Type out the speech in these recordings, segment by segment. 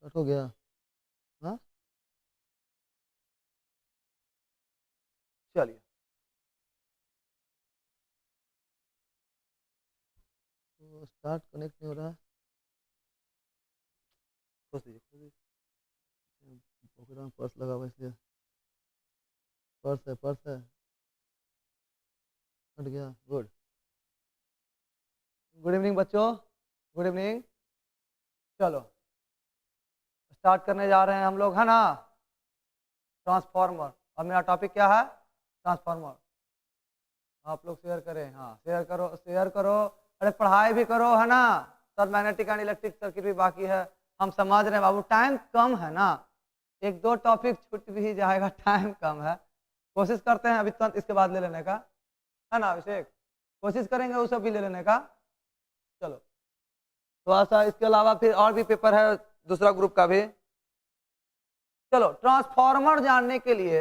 Start हो गया। हाँ चलिए, तो स्टार्ट कनेक्ट नहीं हो रहा है। खोज दीजिए, खोज दीजिए। पॉकेट में पर्स लगा हुआ है इसलिए। पर्स है, पर्स है। हट गया। गुड। गुड इवनिंग बच्चों, गुड इवनिंग। चलो स्टार्ट करने जा रहे हैं हम लोग, है ना। ट्रांसफार्मर। अब मेरा टॉपिक क्या है? ट्रांसफार्मर। आप लोग शेयर करें, हाँ शेयर करो, शेयर करो। अरे पढ़ाई भी करो, है ना। सब मैग्नेटिक एंड इलेक्ट्रिक सर्किट भी बाकी है। हम समझ रहे हैं बाबू, टाइम कम है ना। एक दो टॉपिक छूट भी जाएगा, टाइम कम है। कोशिश करते हैं अभी तुरंत इसके बाद ले लेने का, है ना अभिषेक। कोशिश करेंगे वो सब भी ले लेने का। चलो थोड़ा सा इसके अलावा फिर और भी पेपर है दूसरा ग्रुप का भी। चलो ट्रांसफार्मर जानने के लिए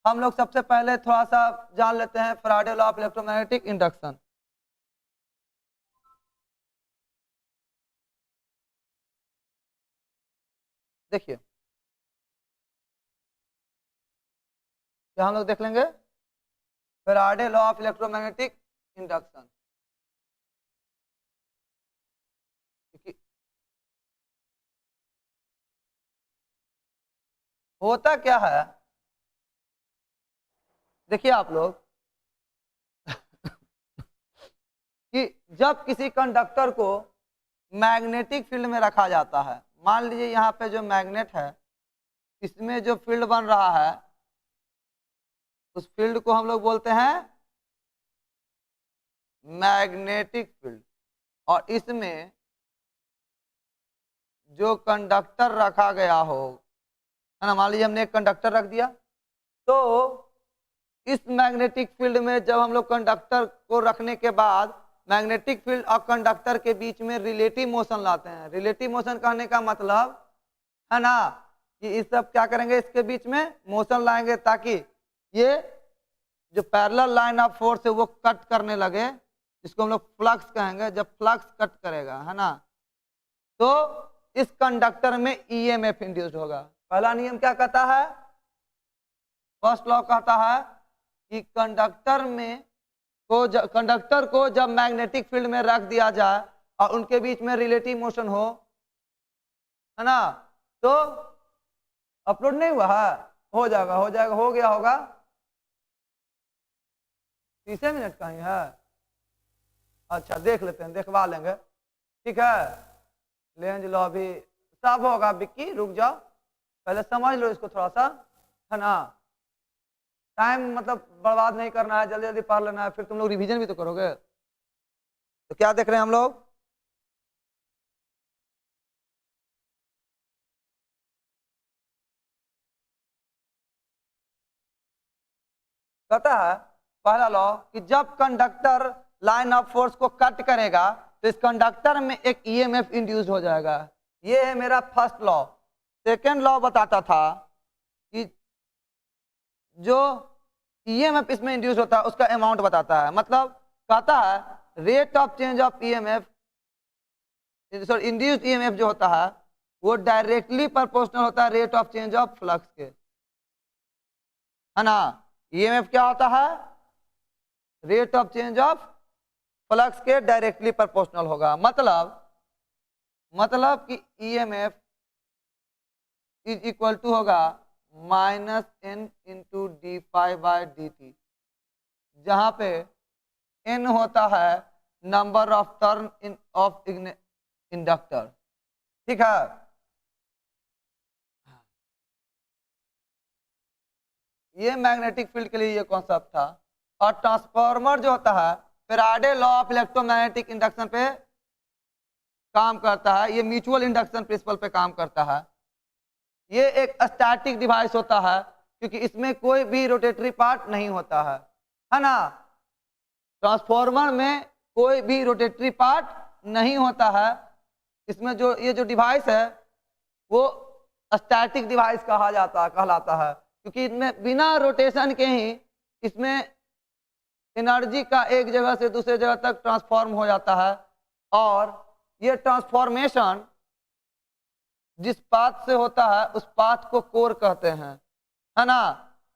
हम लोग सबसे पहले थोड़ा सा जान लेते हैं Faraday law of electromagnetic induction. देखिए क्या हम लोग देख लेंगे, Faraday law of electromagnetic induction. होता क्या है, देखिए आप लोग कि जब किसी कंडक्टर को मैग्नेटिक फील्ड में रखा जाता है, मान लीजिए यहाँ पे जो मैग्नेट है इसमें जो फील्ड बन रहा है उस फील्ड को हम लोग बोलते हैं मैग्नेटिक फील्ड। और इसमें जो कंडक्टर रखा गया हो, है ना, मान लीजिए हमने एक कंडक्टर रख दिया, तो इस मैग्नेटिक फील्ड में जब हम लोग कंडक्टर को रखने के बाद मैग्नेटिक फील्ड और कंडक्टर के बीच में रिलेटिव मोशन लाते हैं। रिलेटिव मोशन कहने का मतलब है ना कि इस सब क्या करेंगे, इसके बीच में मोशन लाएंगे ताकि ये जो पैरेलल लाइन ऑफ फोर्स है वो कट करने लगे, जिसको हम लोग फ्लक्स कहेंगे। जब फ्लक्स कट करेगा, है ना, तो इस कंडक्टर में ईएमएफ इंड्यूस्ड होगा। पहला नियम क्या कहता है, फर्स्ट लॉ कहता है कि कंडक्टर को जब मैग्नेटिक फील्ड में रख दिया जाए और उनके बीच में रिलेटिव मोशन है ना, तो अपलोड नहीं हुआ है, हो जाएगा, हो जाएगा, हो गया होगा। 30 मिनट का ही है, अच्छा देख लेते हैं, देखवा लेंगे, ठीक है। लेंज लो अभी सब होगा, बिक्की रुक जाओ, पहले समझ लो इसको थोड़ा सा, है ना। टाइम मतलब बर्बाद नहीं करना है, जल्दी जल्दी पढ़ लेना है, फिर तुम लोग रिवीजन भी तो करोगे। तो क्या देख रहे हैं हम लोग, कहता है पहला लॉ कि जब कंडक्टर लाइन ऑफ फोर्स को कट करेगा तो इस कंडक्टर में एक ईएमएफ इंड्यूस हो जाएगा। ये है मेरा फर्स्ट लॉ। सेकेंड लॉ बताता था कि जो ईएमएफ इसमें इंड्यूस होता है उसका अमाउंट बताता है, मतलब कहता है rate of change of EMF, sorry induced EMF जो होता है वो डायरेक्टली प्रोपोर्शनल होता है rate of change of flux के, है ना। ईएमएफ क्या होता है, rate of change of flux के डायरेक्टली प्रोपोर्शनल होगा। मतलब कि ईएमएफ इज इक्वल टू होगा minus N into D pi by D T, जहां पे एन होता है number of turn of inductor, ठीक है। ये मैग्नेटिक फील्ड के लिए ये कॉन्सेप्ट था। और ट्रांसफार्मर जो होता है Faraday law of electromagnetic induction पे काम करता है, ये म्यूचुअल इंडक्शन प्रिंसिपल पे काम करता है। ये एक स्टैटिक डिवाइस होता है क्योंकि इसमें कोई भी रोटेटरी पार्ट नहीं होता है ना। ट्रांसफार्मर में कोई भी रोटेटरी पार्ट नहीं होता है। इसमें जो ये जो डिवाइस है वो स्टैटिक डिवाइस कहलाता है क्योंकि इसमें बिना रोटेशन के ही इसमें एनर्जी का एक जगह से दूसरे जगह तक ट्रांसफॉर्म हो जाता है। और ये ट्रांसफॉर्मेशन जिस पाथ से होता है उस पाथ को कोर कहते हैं, है ना।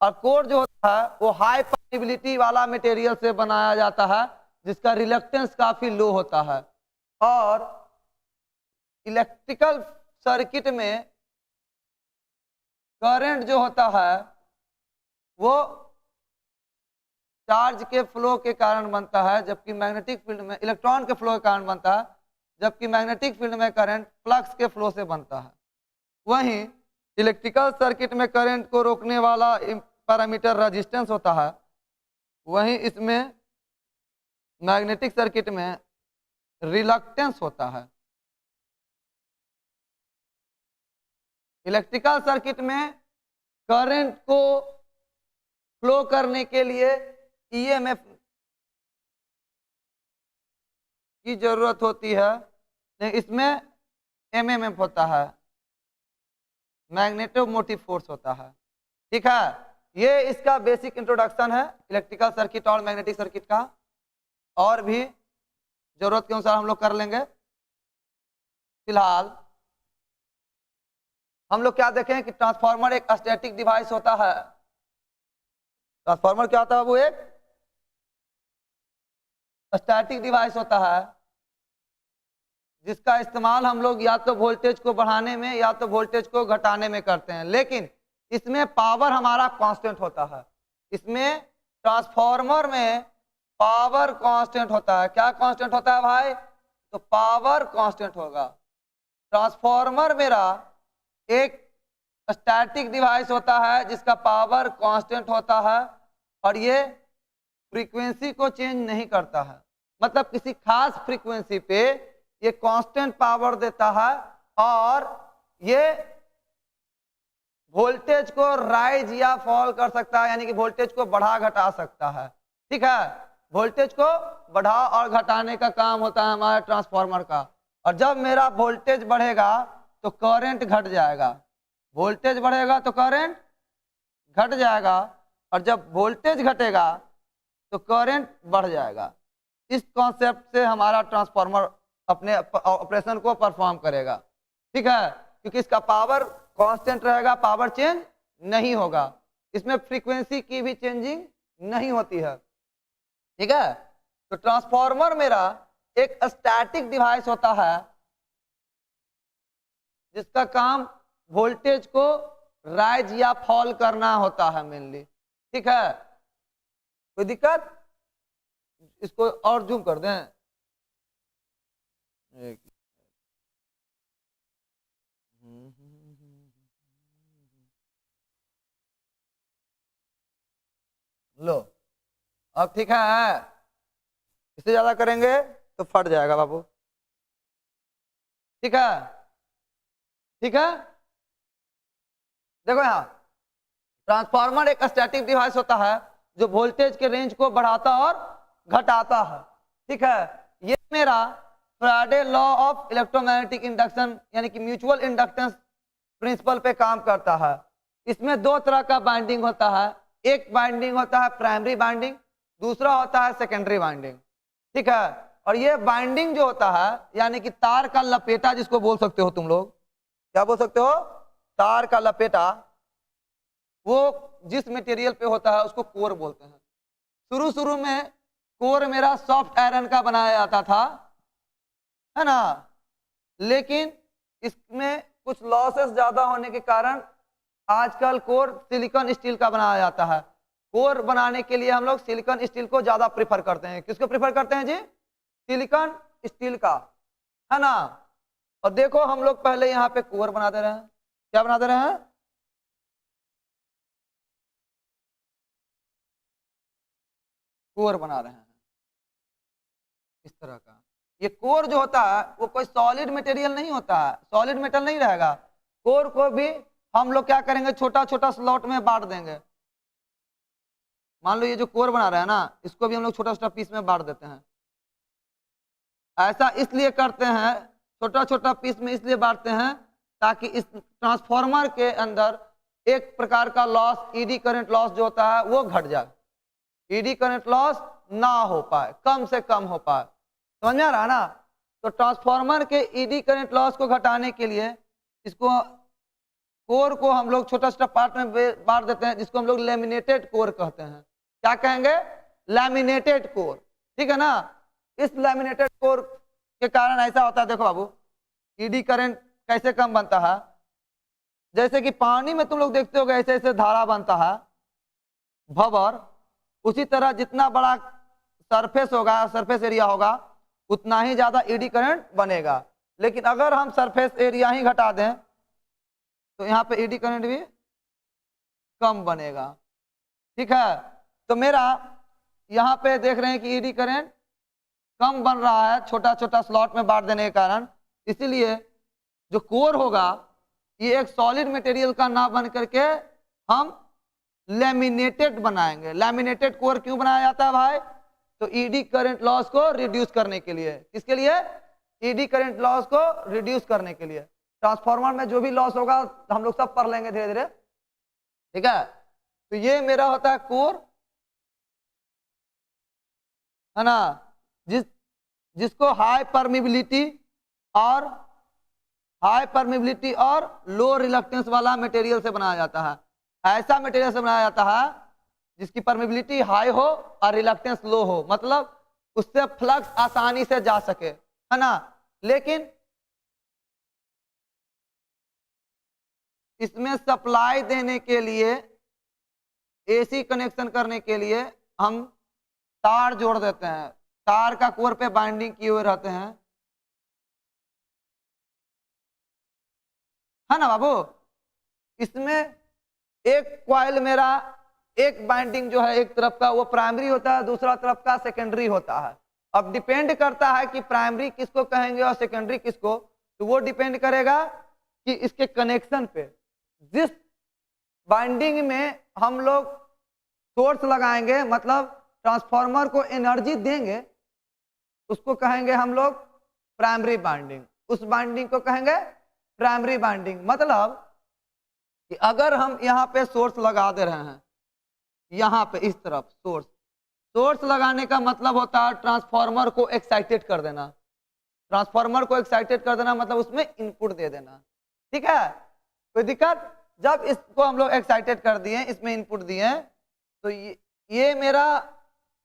और कोर जो होता है वो हाई परमिएबिलिटी वाला मटेरियल से बनाया जाता है जिसका रिलक्टेंस काफी लो होता है। और इलेक्ट्रिकल सर्किट में करंट जो होता है वो चार्ज के फ्लो के कारण बनता है, जबकि मैग्नेटिक फील्ड में इलेक्ट्रॉन के फ्लो के कारण बनता है, जबकि मैग्नेटिक फील्ड में करंट फ्लक्स के फ्लो से बनता है। वहीं इलेक्ट्रिकल सर्किट में करंट को रोकने वाला पैरामीटर रेजिस्टेंस होता है, वहीं इसमें मैग्नेटिक सर्किट में रिलक्टेंस होता है। इलेक्ट्रिकल सर्किट में करंट को फ्लो करने के लिए ईएमएफ की जरूरत होती है, इसमें एमएमएफ होता है, मैग्नेटोमोटिव फोर्स होता है। ठीक है, ये इसका बेसिक इंट्रोडक्शन है इलेक्ट्रिकल सर्किट और मैग्नेटिक सर्किट का। और भी जरूरत के अनुसार हम लोग कर लेंगे। फिलहाल हम लोग क्या देखें कि ट्रांसफार्मर एक स्टैटिक डिवाइस होता है। ट्रांसफार्मर क्या होता है? वो एक स्टैटिक डिवाइस होता है जिसका इस्तेमाल हम लोग या तो वोल्टेज को बढ़ाने में या तो वोल्टेज को घटाने में करते हैं, लेकिन इसमें पावर हमारा कांस्टेंट होता है। इसमें ट्रांसफार्मर में पावर कांस्टेंट होता है। क्या कांस्टेंट होता है भाई? तो पावर कांस्टेंट होगा। ट्रांसफार्मर मेरा एक स्टैटिक डिवाइस होता है जिसका पावर कांस्टेंट होता है और ये फ्रीक्वेंसी को चेंज नहीं करता है, मतलब किसी खास फ्रीक्वेंसी पे ये कांस्टेंट पावर देता है और ये वोल्टेज को राइज या फॉल कर सकता है, यानी कि वोल्टेज को बढ़ा घटा सकता है। ठीक है, वोल्टेज को बढ़ा और घटाने का काम होता है हमारे ट्रांसफार्मर का। और जब मेरा वोल्टेज बढ़ेगा तो करंट घट जाएगा, वोल्टेज बढ़ेगा तो करंट घट जाएगा, और जब वोल्टेज घटेगा तो करंट बढ़ जाएगा। इस कॉन्सेप्ट से हमारा ट्रांसफार्मर अपने ऑपरेशन को परफॉर्म करेगा। ठीक है, क्योंकि इसका पावर कांस्टेंट रहेगा, पावर चेंज नहीं होगा, इसमें फ्रीक्वेंसी की भी चेंजिंग नहीं होती है। ठीक है, तो ट्रांसफार्मर मेरा एक स्टैटिक डिवाइस होता है जिसका काम वोल्टेज को राइज या फॉल करना होता है मेनली। ठीक है, कोई दिक्कत? इसको और जूम कर दें। लो अब ठीक है, इससे ज्यादा करेंगे तो फट जाएगा बाबू। ठीक है, ठीक है, देखो यहाँ ट्रांसफार्मर एक स्टैटिक डिवाइस होता है जो वोल्टेज के रेंज को बढ़ाता और घटाता है। ठीक है, ये मेरा Faraday law of electromagnetic induction यानी कि म्यूचुअल इंडक्टेंस प्रिंसिपल पे काम करता है। इसमें दो तरह का बाइंडिंग होता है, एक बाइंडिंग होता है प्राइमरी बाइंडिंग, दूसरा होता है सेकेंडरी बाइंडिंग। ठीक है, और ये बाइंडिंग जो होता है यानी कि तार का लपेटा जिसको बोल सकते हो तुम लोग, क्या बोल सकते हो? तार का लपेटा, वो जिस मटेरियल पे होता है उसको कोर बोलते हैं। शुरू शुरू में कोर मेरा सॉफ्ट आयरन का बनाया जाता था, है ना, लेकिन इसमें कुछ लॉसेस ज्यादा होने के कारण आजकल कोर सिलिकॉन स्टील का बनाया जाता है। कोर बनाने के लिए हम लोग सिलिकॉन स्टील को ज्यादा प्रेफर करते हैं। किसको प्रेफर करते हैं जी? सिलिकॉन स्टील का, है ना। और देखो हम लोग पहले यहाँ पे कोर बना दे रहे हैं। क्या बना दे रहे हैं? कोर बना रहे हैं इस तरह का। ये कोर जो होता है वो कोई सॉलिड मटेरियल नहीं होता है, सॉलिड मेटल नहीं रहेगा। कोर को भी हम लोग क्या करेंगे, छोटा छोटा स्लॉट में बांट देंगे। मान लो ये जो कोर बना रहे हैं ना, इसको भी हम लोग छोटा छोटा पीस में बांट देते हैं। ऐसा इसलिए करते हैं, छोटा छोटा पीस में इसलिए बांटते हैं ताकि इस ट्रांसफार्मर के अंदर एक प्रकार का लॉस, ईडी करंट लॉस जो होता है वो घट जाए, ईडी करंट लॉस ना हो पाए, कम से कम हो पाए। समझ में आ रहा है ना? तो ट्रांसफार्मर के ईडी करंट लॉस को घटाने के लिए इसको कोर को हम लोग छोटा छोटा पार्ट में बांट देते हैं, जिसको हम लोग लेमिनेटेड कोर कहते हैं। क्या कहेंगे? Laminated core. ठीक है ना। इस लैमिनेटेड कोर के कारण ऐसा होता है, देखो बाबू, ईडी करंट कैसे कम बनता है। जैसे कि पानी में तुम लोग देखते हो ऐसे ऐसे धारा बनता है, भंवर, उसी तरह जितना बड़ा सरफेस होगा, सरफेस एरिया होगा, उतना ही ज्यादा ईडी करंट बनेगा। लेकिन अगर हम सरफेस एरिया ही घटा दें तो यहाँ पे ईडी करंट भी कम बनेगा। ठीक है। तो मेरा यहाँ पे देख रहे हैं कि ईडी करंट कम बन रहा है छोटा छोटा स्लॉट में बांट देने के कारण। इसीलिए जो कोर होगा ये एक सॉलिड मटेरियल का ना बन करके हम लैमिनेटेड बनाएंगे। लैमिनेटेड कोर क्यों बनाया जाता है भाई? तो ईडी करंट लॉस को रिड्यूस करने के लिए। किसके लिए? ईडी करंट लॉस को रिड्यूस करने के लिए। ट्रांसफार्मर में जो भी लॉस होगा हम लोग सब पढ़ लेंगे धीरे धीरे। ठीक है। तो ये मेरा होता है कोर, है ना, जिसको हाई परमिबिलिटी और लो रिलक्टेंस वाला मटेरियल से बनाया जाता है। ऐसा मटेरियल से बनाया जाता है जिसकी परमिबिलिटी हाई हो और रिलक्टेंस लो हो, मतलब उससे फ्लक्स आसानी से जा सके, है ना। लेकिन इसमें सप्लाई देने के लिए, एसी कनेक्शन करने के लिए हम तार जोड़ देते हैं। तार का कोर पे बाइंडिंग किए हुए रहते हैं, है ना बाबू। इसमें एक कॉइल मेरा, एक बाइंडिंग जो है एक तरफ का वो प्राइमरी होता है, दूसरा तरफ का सेकेंडरी होता है। अब डिपेंड करता है कि प्राइमरी किसको कहेंगे और सेकेंडरी किसको, तो वो डिपेंड करेगा कि इसके कनेक्शन पे। जिस बाइंडिंग में हम लोग सोर्स लगाएंगे, मतलब ट्रांसफार्मर को एनर्जी देंगे, उसको कहेंगे हम लोग प्राइमरी बाइंडिंग। उस बाइंडिंग को कहेंगे प्राइमरी बाइंडिंग। मतलब कि अगर हम यहाँ पे सोर्स लगा दे रहे हैं, यहाँ पे इस तरफ सोर्स लगाने का मतलब होता है ट्रांसफार्मर को एक्साइटेड कर देना। ट्रांसफार्मर को एक्साइटेड कर देना मतलब उसमें इनपुट दे देना। ठीक है। कोई दिक्कत? जब इसको हम लोग एक्साइटेड कर दिए, इसमें इनपुट दिए, तो ये मेरा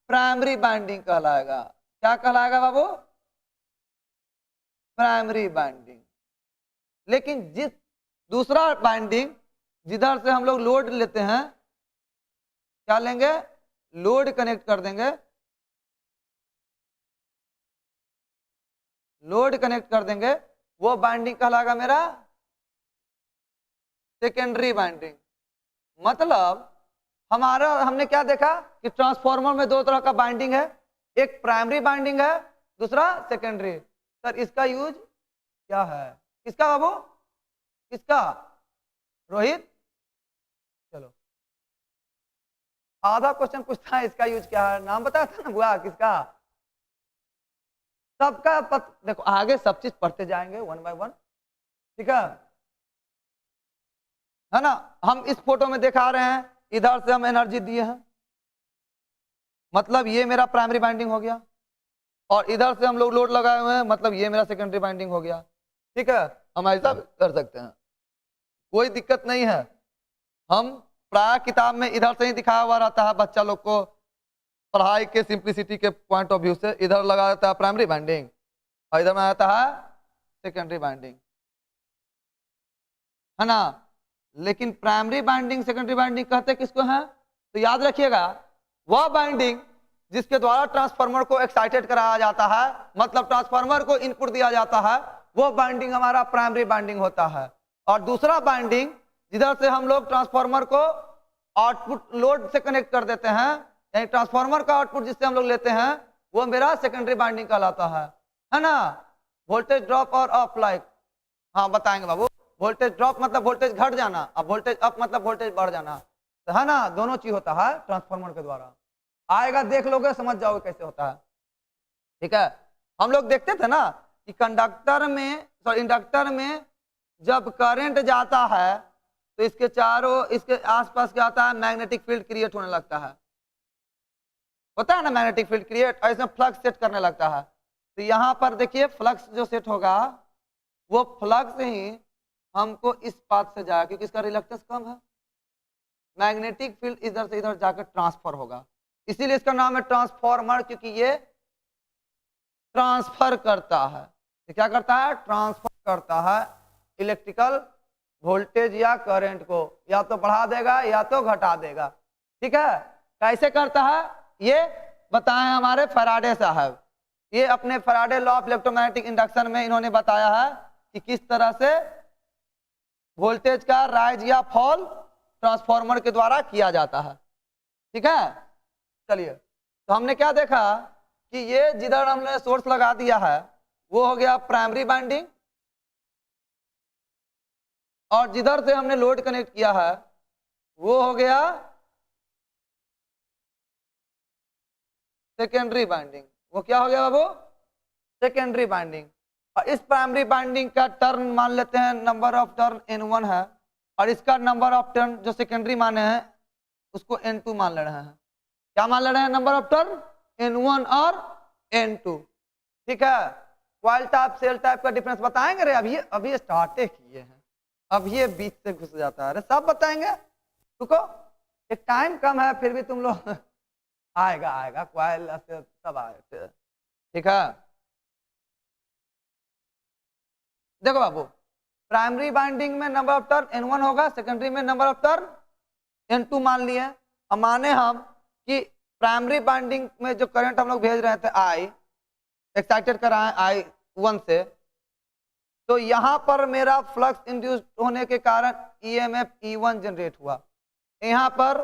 प्राइमरी बाइंडिंग कहलाएगा। क्या कहलाएगा बाबू? Primary binding. लेकिन जिस दूसरा बाइंडिंग जिधर से हम लोग लोड लेते हैं, क्या लेंगे? लोड कनेक्ट कर देंगे, लोड कनेक्ट कर देंगे, वो बाइंडिंग कहलाएगा मेरा सेकेंडरी बाइंडिंग। मतलब हमने क्या देखा कि ट्रांसफार्मर में दो तरह का बाइंडिंग है, एक प्राइमरी बाइंडिंग है, दूसरा सेकेंडरी। सर इसका यूज क्या है? किसका बाबू? किसका? रोहित, चलो आधा क्वेश्चन पूछता है इसका यूज क्या है, नाम बताया था ना बुआ किसका? सबका देखो आगे सब चीज पढ़ते जाएंगे वन बाय वन। ठीक है ना। हम इस फोटो में दिखा रहे हैं, इधर से हम एनर्जी दिए हैं, मतलब ये मेरा प्राइमरी बाइंडिंग हो गया, और इधर से हम लोग लोड लगाए हुए हैं, मतलब ये मेरा सेकेंडरी बाइंडिंग हो गया। ठीक है। हम ऐसा कर सकते हैं, कोई दिक्कत नहीं है। हम प्राय किताब में इधर से ही दिखाया हुआ रहता है, बच्चा लोग को पढ़ाई के सिंप्लिसिटी के पॉइंट ऑफ व्यू से इधर लगा देता है प्राइमरी बाइंडिंग और इधर में आता है सेकेंडरी बाइंडिंग, है ना। लेकिन प्राइमरी बाइंडिंग सेकेंडरी बाइंडिंग कहते किसको हैं? तो याद रखिएगा, वह बाइंडिंग जिसके द्वारा ट्रांसफार्मर को एक्साइटेड कराया जाता है, मतलब ट्रांसफार्मर को इनपुट दिया जाता है, वो बाइंडिंग हमारा प्राइमरी बाइंडिंग होता है। और दूसरा बाइंडिंग जिधर से हम लोग ट्रांसफार्मर को आउटपुट लोड से कनेक्ट कर देते हैं, यानी ट्रांसफार्मर का आउटपुट जिससे हम लोग लेते हैं, वो मेरा सेकेंडरी बाइंडिंग कहलाता है ना। वोल्टेज ड्रॉप और अप लाइक, हाँ बताएंगे बाबू। वोल्टेज ड्रॉप मतलब वोल्टेज घट जाना, अब वोल्टेज अप मतलब वोल्टेज बढ़ जाना, तो है ना। दोनों चीज होता है ट्रांसफार्मर के द्वारा। आएगा देख लोगे, समझ जाओगे कैसे होता है। ठीक है। हम लोग देखते थे ना कि इंडक्टर में जब करंट जाता है तो इसके चारों, इसके आसपास क्या होता है? मैग्नेटिक फील्ड क्रिएट होने लगता है, होता है ना मैग्नेटिक फील्ड क्रिएट, और इसमें फ्लक्स सेट करने लगता है। तो यहाँ पर देखिए फ्लक्स जो सेट होगा, वो फ्लक्स ही हमको इस पाथ से जाएगा क्योंकि इसका रिलक्टेंस कम है, मैग्नेटिक फील्ड इधर से इधर जाकर ट्रांसफर होगा, इसीलिए इसका नाम है ट्रांसफॉर्मर, क्योंकि ये ट्रांसफर करता है। ये क्या करता है? ट्रांसफर करता है इलेक्ट्रिकल वोल्टेज या करंट को, या तो बढ़ा देगा या तो घटा देगा। ठीक है, कैसे करता है ये बताएं हमारे फैराडे साहब। ये अपने Faraday law of electromagnetic induction में इन्होंने बताया है कि किस तरह से वोल्टेज का राइज या फॉल ट्रांसफार्मर के द्वारा किया जाता है। ठीक है, चलिए तो हमने क्या देखा कि ये जिधर हमने सोर्स लगा दिया है वो हो गया प्राइमरी वाइंडिंग, और जिधर से हमने लोड कनेक्ट किया है वो हो गया सेकेंडरी वाइंडिंग। वो क्या हो गया बाबू? Secondary winding. और इस प्राइमरी वाइंडिंग का टर्न मान लेते हैं नंबर ऑफ टर्न N1 है, और इसका नंबर ऑफ टर्न जो सेकेंडरी माने हैं उसको N2 मान ले रहे हैं। क्या मान ले रहे हैं? नंबर ऑफ टर्न N1 और N2। ठीक है, कॉइल टाइप सेल टाइप का डिफरेंस बताएंगे रे? अभी स्टार्ट किए हैं, अब ये बीच से घुस जाता है। अरे सब बताएंगे, रुको, एक टाइम कम है फिर भी तुम लोग आएगा कॉइल से सब आए। ठीक है, देखो बाबू, प्राइमरी बाइंडिंग में नंबर ऑफ टर्न N1 होगा, सेकेंडरी में नंबर ऑफ टर्न N2 मान लिए। अब माने हम कि प्राइमरी बाइंडिंग में जो करंट हम लोग भेज रहे थे I एक्साइटेड कराएं I1 से, तो यहां पर मेरा फ्लक्स इंड्यूस होने के कारण EMF E1 जनरेट हुआ, यहां पर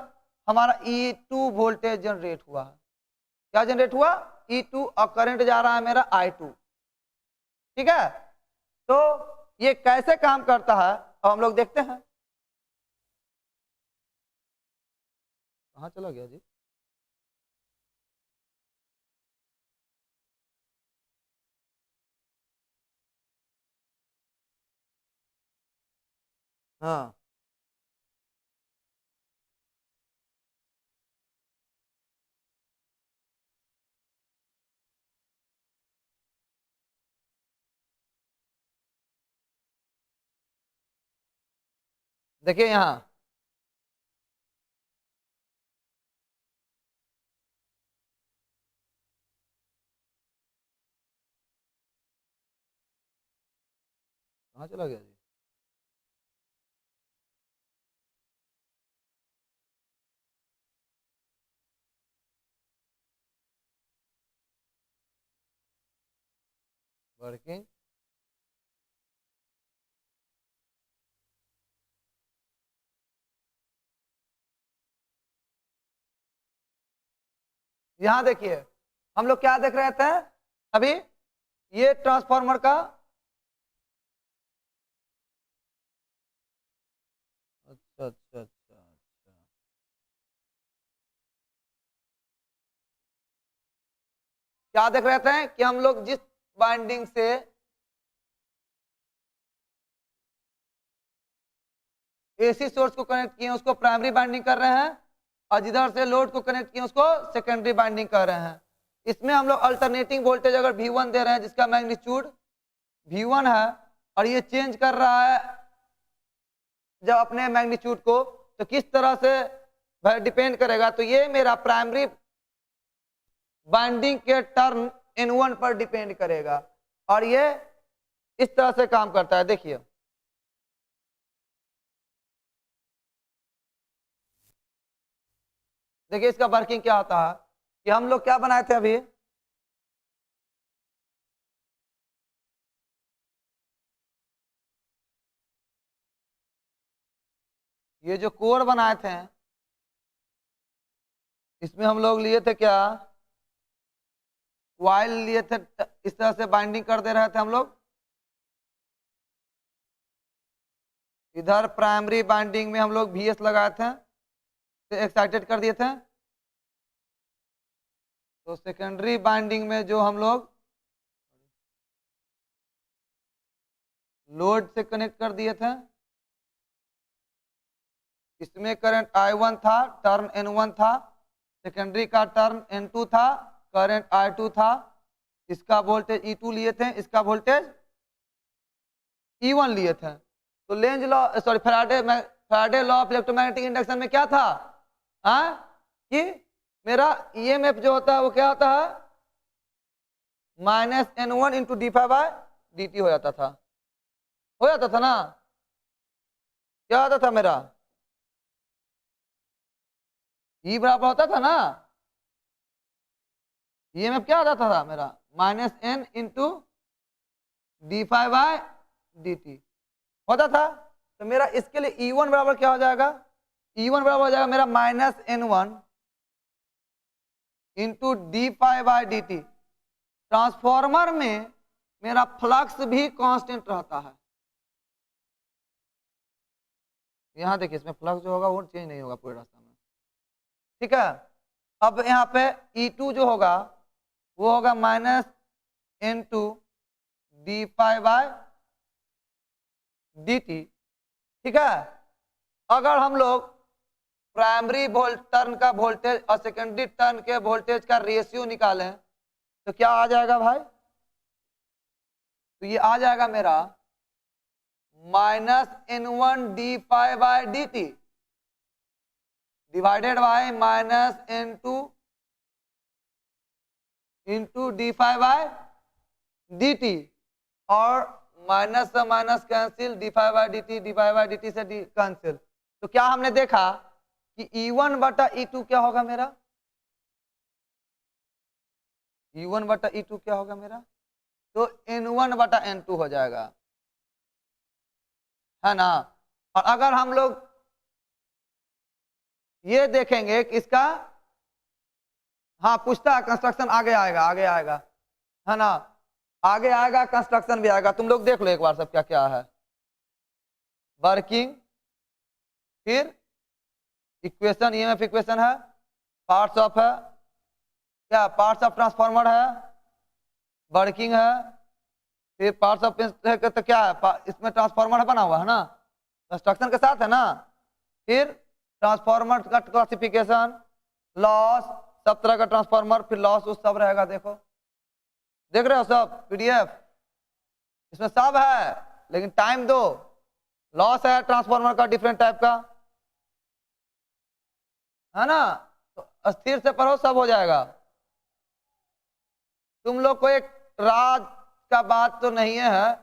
हमारा E2 वोल्टेज जनरेट हुआ। क्या जनरेट हुआ? E2, और करंट जा रहा है मेरा I2। ठीक है, तो ये कैसे काम करता है अब हम लोग देखते हैं। कहां चला गया जी? हाँ, देखिए यहां कहां चला गया जी? वर्किंग, यहां देखिए हम लोग क्या देख रहे थे अभी, ये ट्रांसफार्मर का, अच्छा अच्छा अच्छा अच्छा, क्या देख रहे थे कि हम लोग जिस बाइंडिंग से AC सोर्स को कनेक्ट किए उसको प्राइमरी बाइंडिंग कर रहे हैं, और जिधर से लोड को कनेक्ट किए उसको सेकेंडरी बाइंडिंग कर रहे हैं। इसमें हम लोग अल्टरनेटिंग वोल्टेज अगर V1 दे रहे हैं जिसका मैग्नीट्यूड V1 है, और ये चेंज कर रहा है जब अपने मैग्नीट्यूड को, तो किस तरह से डिपेंड करेगा, तो ये मेरा प्राइमरी बाइंडिंग के टर्न N1 पर डिपेंड करेगा, और ये इस तरह से काम करता है। देखिए देखिए इसका वर्किंग क्या होता है कि हम लोग क्या बनाए थे अभी, ये जो कोर बनाए थे इसमें हम लोग लिए थे क्या, कॉइल लिए थे, इस तरह से बाइंडिंग कर दे रहे थे हम लोग। इधर प्राइमरी बाइंडिंग में हम लोग VS लगाए थे, तो एक्साइटेड कर दिए थे। तो सेकेंडरी बाइंडिंग में जो हम लोग लोड से कनेक्ट कर दिए थे, इसमें करंट I1 था, टर्न N1 था, सेकेंडरी का टर्न N2 था, करंट I2 था, इसका वोल्टेज E2 लिए थे, इसका वोल्टेज E1 लिए थे। तो Lenz law sorry Faraday law of electromagnetic induction में क्या था, कि मेरा ईएमएफ जो होता है वो क्या होता है, -n1 इंटू d∅dt हो जाता था, ना, क्या होता था मेरा, ई बराबर होता था ना, ईएमएफ क्या होता था मेरा, -n इंटू d∅dt होता था। तो मेरा इसके लिए E1 बराबर क्या हो जाएगा, E1 बराबर हो जाएगा मेरा -n1 इंटू d∅dt। ट्रांसफॉर्मर में मेरा फ्लक्स भी कांस्टेंट रहता है, यहां देखिए इसमें फ्लक्स जो होगा वो चेंज नहीं होगा पूरे रास्ते में, ठीक है। अब यहाँ पे E2 जो होगा वो होगा -n2 d∅dt, ठीक है। अगर हम लोग प्राइमरी टर्न का वोल्टेज और सेकेंडरी टर्न के वोल्टेज का रेशियो निकालें तो क्या आ जाएगा भाई, तो ये आ जाएगा मेरा -n1 d∅dt divided by -n2 into d∅dt, और माइनस से माइनस कैंसिल, d∅dt से कैंसिल। तो क्या हमने देखा कि E1 बटा E2 क्या होगा मेरा, E1 बटा E2 क्या होगा मेरा, तो N1 बटा N2 हो जाएगा, है ना। और अगर हम लोग ये देखेंगे कि इसका, हाँ पूछता है कंस्ट्रक्शन, आगे आएगा, है ना, आगे आएगा, कंस्ट्रक्शन भी आएगा, तुम लोग देख लो एक बार सब क्या क्या है, वर्किंग, फिर इक्वेशन, ईएमएफ इक्वेशन है, पार्ट्स ऑफ है, क्या पार्ट्स ऑफ ट्रांसफार्मर है, वर्किंग है, फिर पार्ट्स ऑफ तो क्या है, इसमें ट्रांसफार्मर बना हुआ है ना, कंस्ट्रक्शन के साथ है ना, फिर ट्रांसफार्मर का क्लासिफिकेशन, लॉस, सब तरह का ट्रांसफार्मर, फिर लॉस उस सब रहेगा, देखो देख रहे हो सब पीडीएफ, इसमें सब है, लेकिन टाइम दो, लॉस है ट्रांसफार्मर का डिफरेंट टाइप का, है ना, तो स्थिर से पढ़ो सब हो जाएगा। तुम लोग को एक राज का बात तो नहीं है,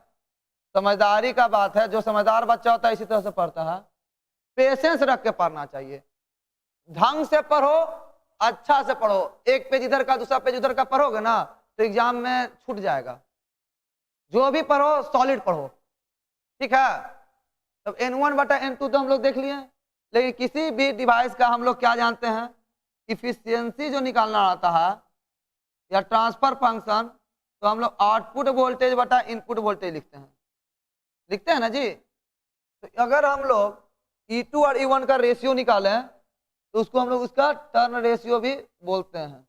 समझदारी का बात है, जो समझदार बच्चा होता है इसी तरह से पढ़ता है, पेशेंस रख के पढ़ना चाहिए, ढंग से पढ़ो, अच्छा से पढ़ो, एक पेज इधर का दूसरा पेज उधर का पढ़ोगे ना तो एग्जाम में छूट जाएगा, जो भी पढ़ो सॉलिड पढ़ो, ठीक है। तब N1 बटा N2 तो हम लोग देख लिए, लेकिन किसी भी डिवाइस का हम लोग क्या जानते हैं, इफिशियंसी जो निकालना आता है या ट्रांसफर फंक्शन, तो हम लोग आउटपुट वोल्टेज बटा इनपुट वोल्टेज लिखते हैं ना जी। तो अगर हम लोग E2 और E1 का रेशियो निकालें तो उसको हम लोग उसका टर्न रेशियो भी बोलते हैं,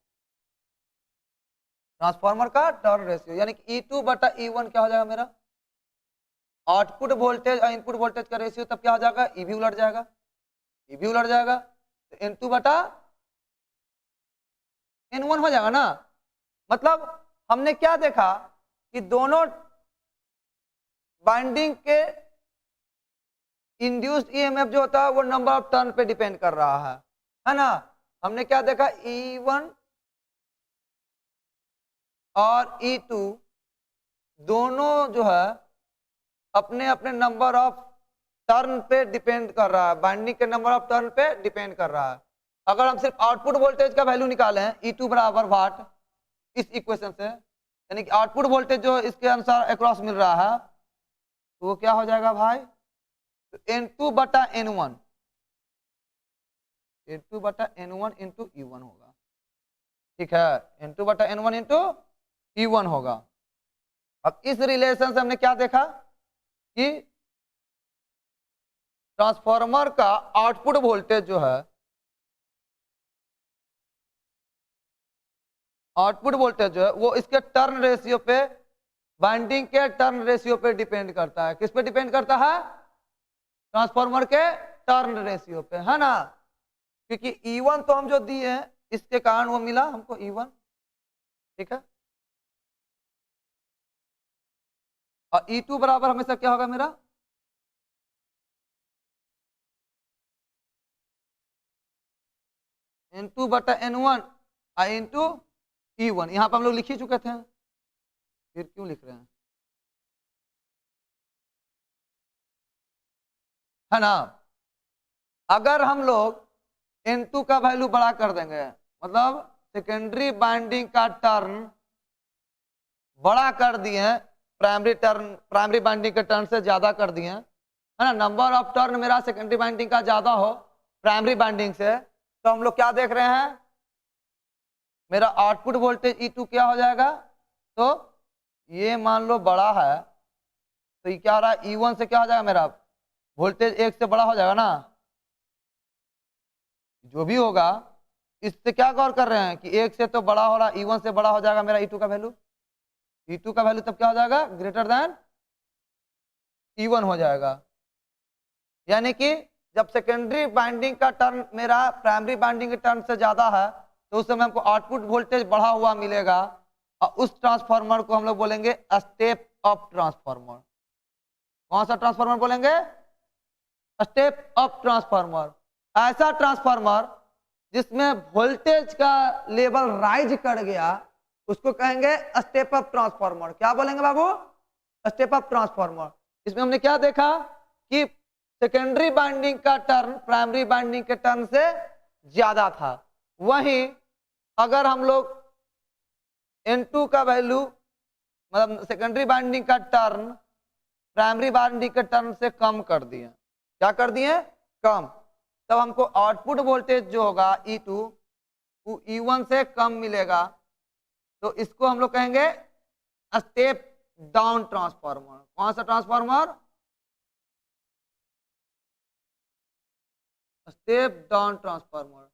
ट्रांसफार्मर का टर्न रेशियो, यानी कि E2 बटा E1 क्या हो जाएगा मेरा, आउटपुट वोल्टेज और इनपुट वोल्टेज का रेशियो, तब क्या हो जाएगा, ई भी उलट जाएगा, तो N2 बटा N1 हो जाएगा ना। मतलब हमने क्या देखा कि दोनों बाइंडिंग के इंड्यूस्ड ईएमएफ जो होता है वो नंबर ऑफ टर्न पे डिपेंड कर रहा है ना। हमने क्या देखा, E1 और E2 दोनों जो है अपने अपने नंबर ऑफ टर्न पे डिपेंड कर रहा है, बाइंडिंग के नंबर ऑफ टर्न पे डिपेंड कर रहा है। अगर हम सिर्फ आउटपुट वोल्टेज का वैल्यू निकालें, E2 बराबर वाट, इस इक्वेशन से, यानी कि आउटपुट वोल्टेज जो इसके अनुसार अक्रॉस मिल रहा है, तो वो क्या हो जाएगा भाई, तो N2 बटा N1, N2 बटा N1 इंटू E1 होगा, ठीक है, N2 बटा N1 इंटू E1 होगा। अब इस रिलेशन से हमने क्या देखा कि ट्रांसफार्मर का आउटपुट वोल्टेज जो है, वो इसके टर्न रेशियो पे, बाइंडिंग के टर्न रेशियो पे डिपेंड करता है। किस पे डिपेंड करता है, ट्रांसफार्मर के टर्न रेशियो पे, है ना। क्योंकि E1 तो हम जो दिए हैं इसके कारण वो मिला हमको E1, ठीक है। और E2 बराबर हमेशा क्या होगा मेरा, N2 बटा N1 इंटू E1। यहाँ पर हम लोग लिख ही चुके थे, फिर क्यों लिख रहे हैं, है ना। अगर हम लोग N2 का वैल्यू बड़ा कर देंगे, मतलब सेकेंडरी बाइंडिंग का टर्न बड़ा कर दिए, प्राइमरी बाइंडिंग के टर्न से ज्यादा कर दिए, है ना। नंबर ऑफ टर्न मेरा सेकेंडरी बाइंडिंग का ज्यादा हो प्राइमरी बाइंडिंग से, तो हम लोग क्या देख रहे हैं, मेरा आउटपुट वोल्टेज E2 क्या हो जाएगा, तो ये मान लो बड़ा है, तो ये क्या हो रहा है, E1 से क्या हो जाएगा, मेरा वोल्टेज 1 से बड़ा हो जाएगा ना, जो भी होगा। इससे क्या गौर कर रहे हैं कि 1 से तो बड़ा हो रहा, E1 से बड़ा हो जाएगा मेरा E2 का वैल्यू। E2 का वैल्यू तब क्या हो जाएगा, ग्रेटर देन E1 हो जाएगा। यानी कि जब सेकेंडरी बाइंडिंग का टर्न मेरा प्राइमरी बाइंडिंग के टर्न से ज्यादा है, तो उस समय हमको आउटपुट वोल्टेज बढ़ा हुआ मिलेगा, और उस ट्रांसफार्मर को हम लोग बोलेंगे स्टेप अप ट्रांसफार्मर। कौन सा ट्रांसफार्मर बोलेंगे, स्टेप अप ट्रांसफार्मर। ऐसा ट्रांसफार्मर जिसमें वोल्टेज का लेवल राइज कर गया, उसको कहेंगे स्टेप अप ट्रांसफार्मर। क्या बोलेंगे बाबू, स्टेप अप ट्रांसफार्मर। इसमें हमने क्या देखा कि सेकेंडरी बाइंडिंग का टर्न प्राइमरी बाइंडिंग के टर्न से ज्यादा था। वहीं अगर हम लोग N2 का वैल्यू, मतलब सेकेंडरी बाइंडिंग का टर्न प्राइमरी बाइंडिंग के टर्न से कम कर दिए, क्या कर दिए, कम, तब हमको आउटपुट वोल्टेज जो होगा E2 वो E1 से कम मिलेगा। तो इसको हम लोग कहेंगे स्टेप डाउन ट्रांसफार्मर। कौन सा ट्रांसफार्मर, स्टेप डाउन ट्रांसफार्मर।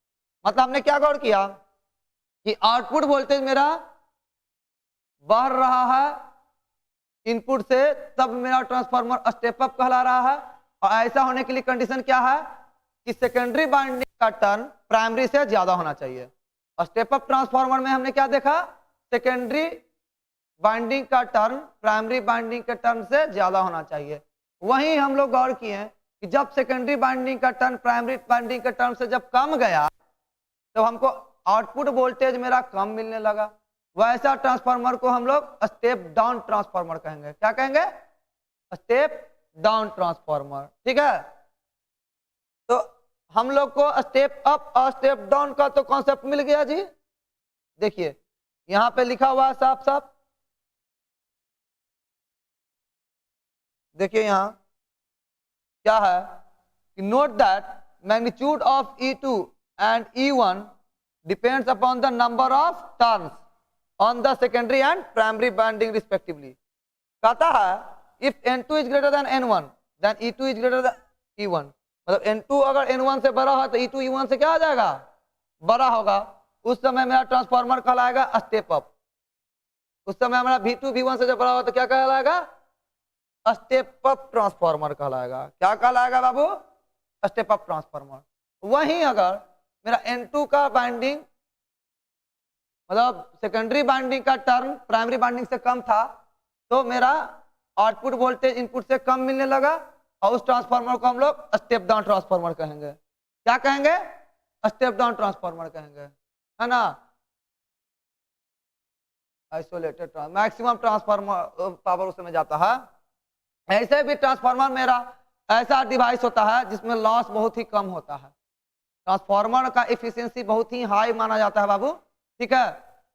मतलब हमने क्या गौर किया कि आउटपुट वोल्टेज मेरा बढ़ रहा है इनपुट से, तब मेरा ट्रांसफार्मर स्टेप अप कहला रहा है। और ऐसा होने के लिए कंडीशन क्या है कि सेकेंडरी बाइंडिंग का टर्न प्राइमरी से ज्यादा होना चाहिए। और स्टेप अप ट्रांसफार्मर में हमने क्या देखा, सेकेंडरी बाइंडिंग का टर्न प्राइमरी बाइंडिंग के टर्न से ज्यादा होना चाहिए। वहीं हम लोग गौर किए कि जब सेकेंडरी बाइंडिंग का टर्न प्राइमरी बाइंडिंग के टर्न से जब कम गया, तो हमको आउटपुट वोल्टेज मेरा कम मिलने लगा। वैसा ट्रांसफार्मर को हम लोग स्टेप डाउन ट्रांसफार्मर कहेंगे। क्या कहेंगे, स्टेप डाउन ट्रांसफार्मर। ठीक है, तो हम लोग को स्टेप अप और स्टेप डाउन का तो कॉन्सेप्ट मिल गया जी। देखिए यहां पे लिखा हुआ है साफ साफ, देखिए यहां क्या है कि note that magnitude of E2 and E1 depends upon the number of turns on the secondary and primary binding respectively. कहता है if N2 is greater than N1 then E2 is greater than E1। मतलब N2 अगर N1 से बड़ा हो तो E2 E1 से क्या हो जाएगा, बड़ा होगा। उस समय मेरा ट्रांसफार्मर कहलाएगा स्टेप अप। उस समय हमारा V2 V1 से जब बड़ा होगा तो क्या कहलाएगा, स्टेप अप ट्रांसफार्मर कहलाएगा। क्या कहलाएगा बाबू, स्टेप अप ट्रांसफार्मर। वहीं अगर मेरा N2 का बाइंडिंग, मतलब सेकेंडरी बाइंडिंग का टर्न प्राइमरी बाइंडिंग से कम था, तो मेरा आउटपुट वोल्टेज इनपुट से कम मिलने लगा, और उस ट्रांसफार्मर को हम लोग स्टेप डाउन ट्रांसफार्मर कहेंगे। क्या कहेंगे, स्टेप डाउन ट्रांसफार्मर कहेंगे, है ना। आइसोलेटेड मैक्सिमम ट्रांसफार्मर पावर उसमें जाता है। ऐसे भी ट्रांसफार्मर मेरा ऐसा डिवाइस होता है जिसमें लॉस बहुत ही कम होता है। ट्रांसफार्मर का एफिशिएंसी बहुत ही हाई माना जाता है बाबू। ठीक है,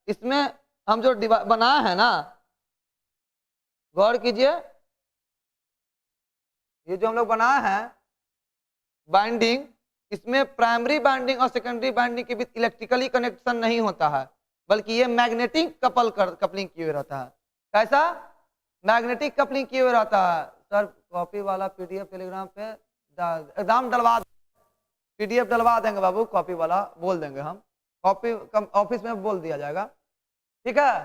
इसमें हम जो बनाए हैं ना, गौर कीजिए, ये जो हम लोग बनाए हैं बाइंडिंग, इसमें प्राइमरी बाइंडिंग और सेकेंडरी बाइंडिंग के बीच इलेक्ट्रिकली कनेक्शन नहीं होता है, बल्कि ये मैग्नेटिक कपलिंग किए हुए रहता है। कैसा, मैग्नेटिक कपलिंग किए हुए रहता है। सर कॉपी वाला PDF टेलीग्राम पे एकदम डलवा, PDF डलवा देंगे बाबू, कॉपी वाला बोल देंगे हम, कॉपी ऑफिस में बोल दिया जाएगा। ठीक है,